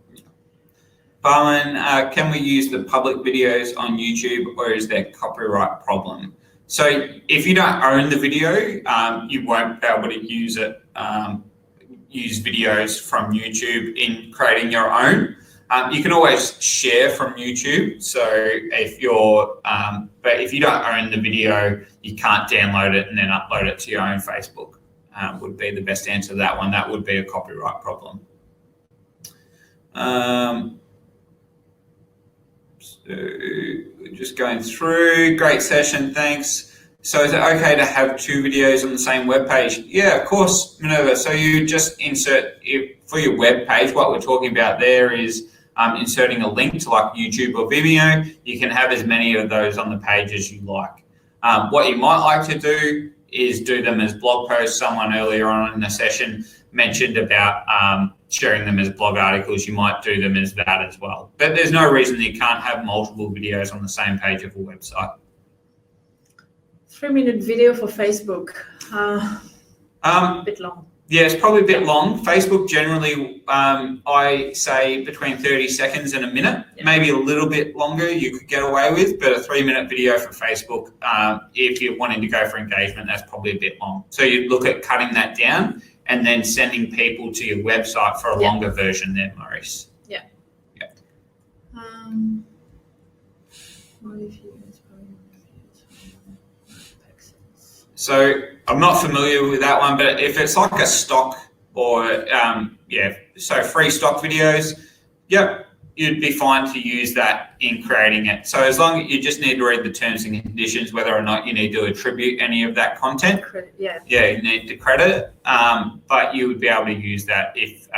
Barwin, can we use the public videos on YouTube, or is there a copyright problem? So if you don't own the video, you won't be able to use it. Use videos from YouTube in creating your own. You can always share from YouTube. So but if you don't own the video, you can't download it and then upload it to your own Facebook. Would be the best answer to that one. That would be a copyright problem. So we're just going through. Great session, thanks. So is it okay to have two videos on the same web page? Yeah, of course, Minerva. So you just insert for your web page. What we're talking about there is inserting a link to like YouTube or Vimeo. You can have as many of those on the page as you like. What you might like to do is do them as blog posts. Someone earlier on in the session mentioned about sharing them as blog articles. You might do them as that as well. But there's no reason that you can't have multiple videos on the same page of a website. 3-minute video for Facebook. A bit long. Yeah, it's probably a bit long. Facebook generally, I say between 30 seconds and a minute, maybe a little bit longer you could get away with, but a 3-minute video for Facebook, if you're wanting to go for engagement, that's probably a bit long. So you look at cutting that down and then sending people to your website for a longer version there, Maurice. Yeah. Yeah. What if you So I'm not familiar with that one, but if it's like a stock or, so free stock videos, you'd be fine to use that in creating it. So as long as you just need to read the terms and conditions, whether or not you need to attribute any of that content. You need to credit, but you would be able to use that if,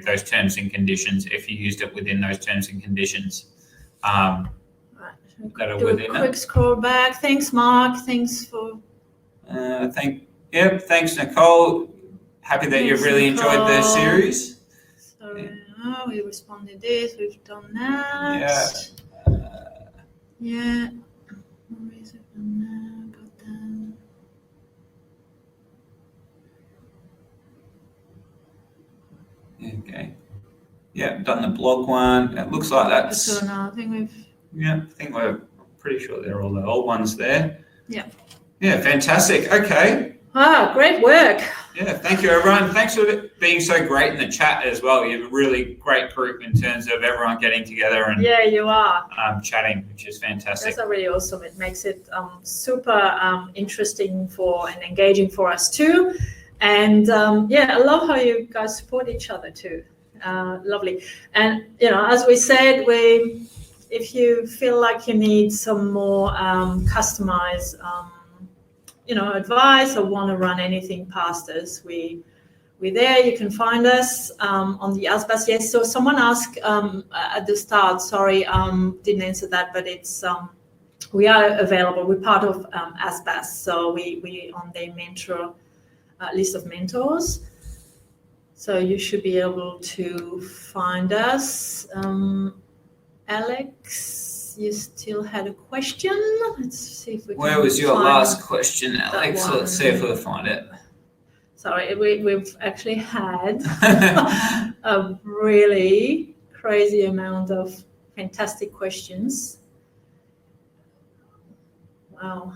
those terms and conditions, if you used it within those terms and conditions. That are do within a quick scroll back. Thanks, Mark. Thanks for... Thanks, Nicole. Happy that you've really enjoyed the series. So we responded this, we've done that. Got that. Okay. Yeah, done the blog one. It looks like that's... So now I think we've... Yeah, I think we're pretty sure they're all the old ones there. Yeah. Yeah, fantastic. Okay. Great work. Yeah, thank you, everyone. Thanks for being so great in the chat as well. You have a really great group in terms of everyone getting together and you are chatting, which is fantastic. That's really awesome. It makes it super interesting and engaging for us too. And I love how you guys support each other too. Lovely. And as we said, if you feel like you need some more customized advice or want to run anything past us, we're there. You can find us on the ASBAS. Yes, so someone asked at the start, sorry, didn't answer that, but it's we are available. We're part of ASBAS, so we on their mentor list of mentors. So you should be able to find us. Alex, you still had a question. Let's see if we can. Where was your find last question, Alex? one. Let's see if we'll find it. Sorry, we've actually had a really crazy amount of fantastic questions. Wow,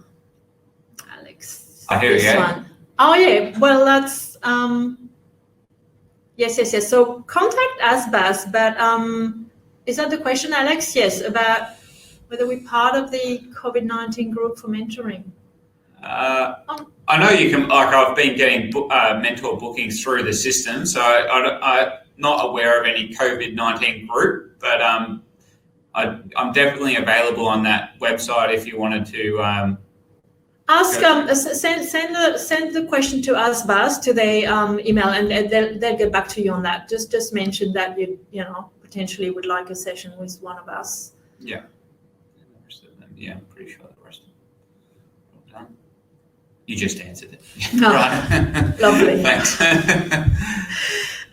Alex. Oh, here we go. One. Oh yeah, well that's yes. So contact ASBAS, but is that the question, Alex? Yes, about whether we're part of the COVID-19 group for mentoring. I know you can, like I've been getting mentor bookings through the system, so I'm not aware of any COVID-19 group, but I'm definitely available on that website if you wanted to. Send the question to ASBAS to their email, and they'll get back to you on that. Just mention that you potentially would like a session with one of us. Yeah. Yeah, I'm pretty sure the rest of them are done. You just answered it. Oh, right. Lovely. Thanks.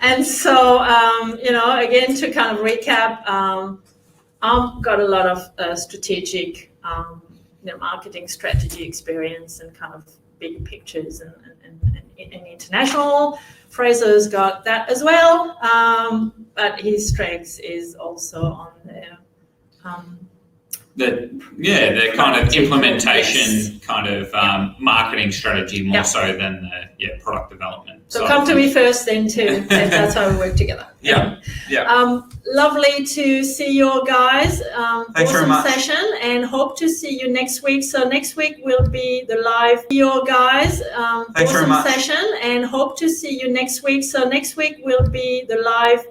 And so, again, to kind of recap, I've got a lot of strategic, marketing strategy experience and kind of big pictures and international. Fraser's got that as well, but his strengths is also on the kind of implementation, yes. kind of marketing strategy more so than the product development. So come to me first, then too. That's how we work together. Yeah. Lovely to see you guys. Thanks very much. Session, and hope to see you next week. So next week will be the live video, guys. Thanks very much. Session, and hope to see you next week. So next week will be the live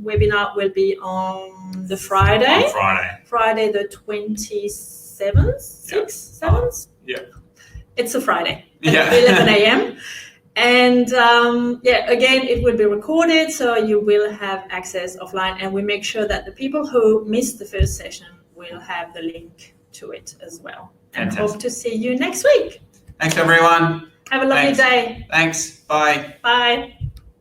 webinar. Will be on the Friday. Friday the 27th, 6th, 7th. Yeah. It's a Friday. Yeah. 11 a.m. And again, it will be recorded, so you will have access offline. And we make sure that the people who missed the first session will have the link to it as well. And hope to see you next week. Thanks, everyone. Have a lovely day. Thanks. Bye. Bye.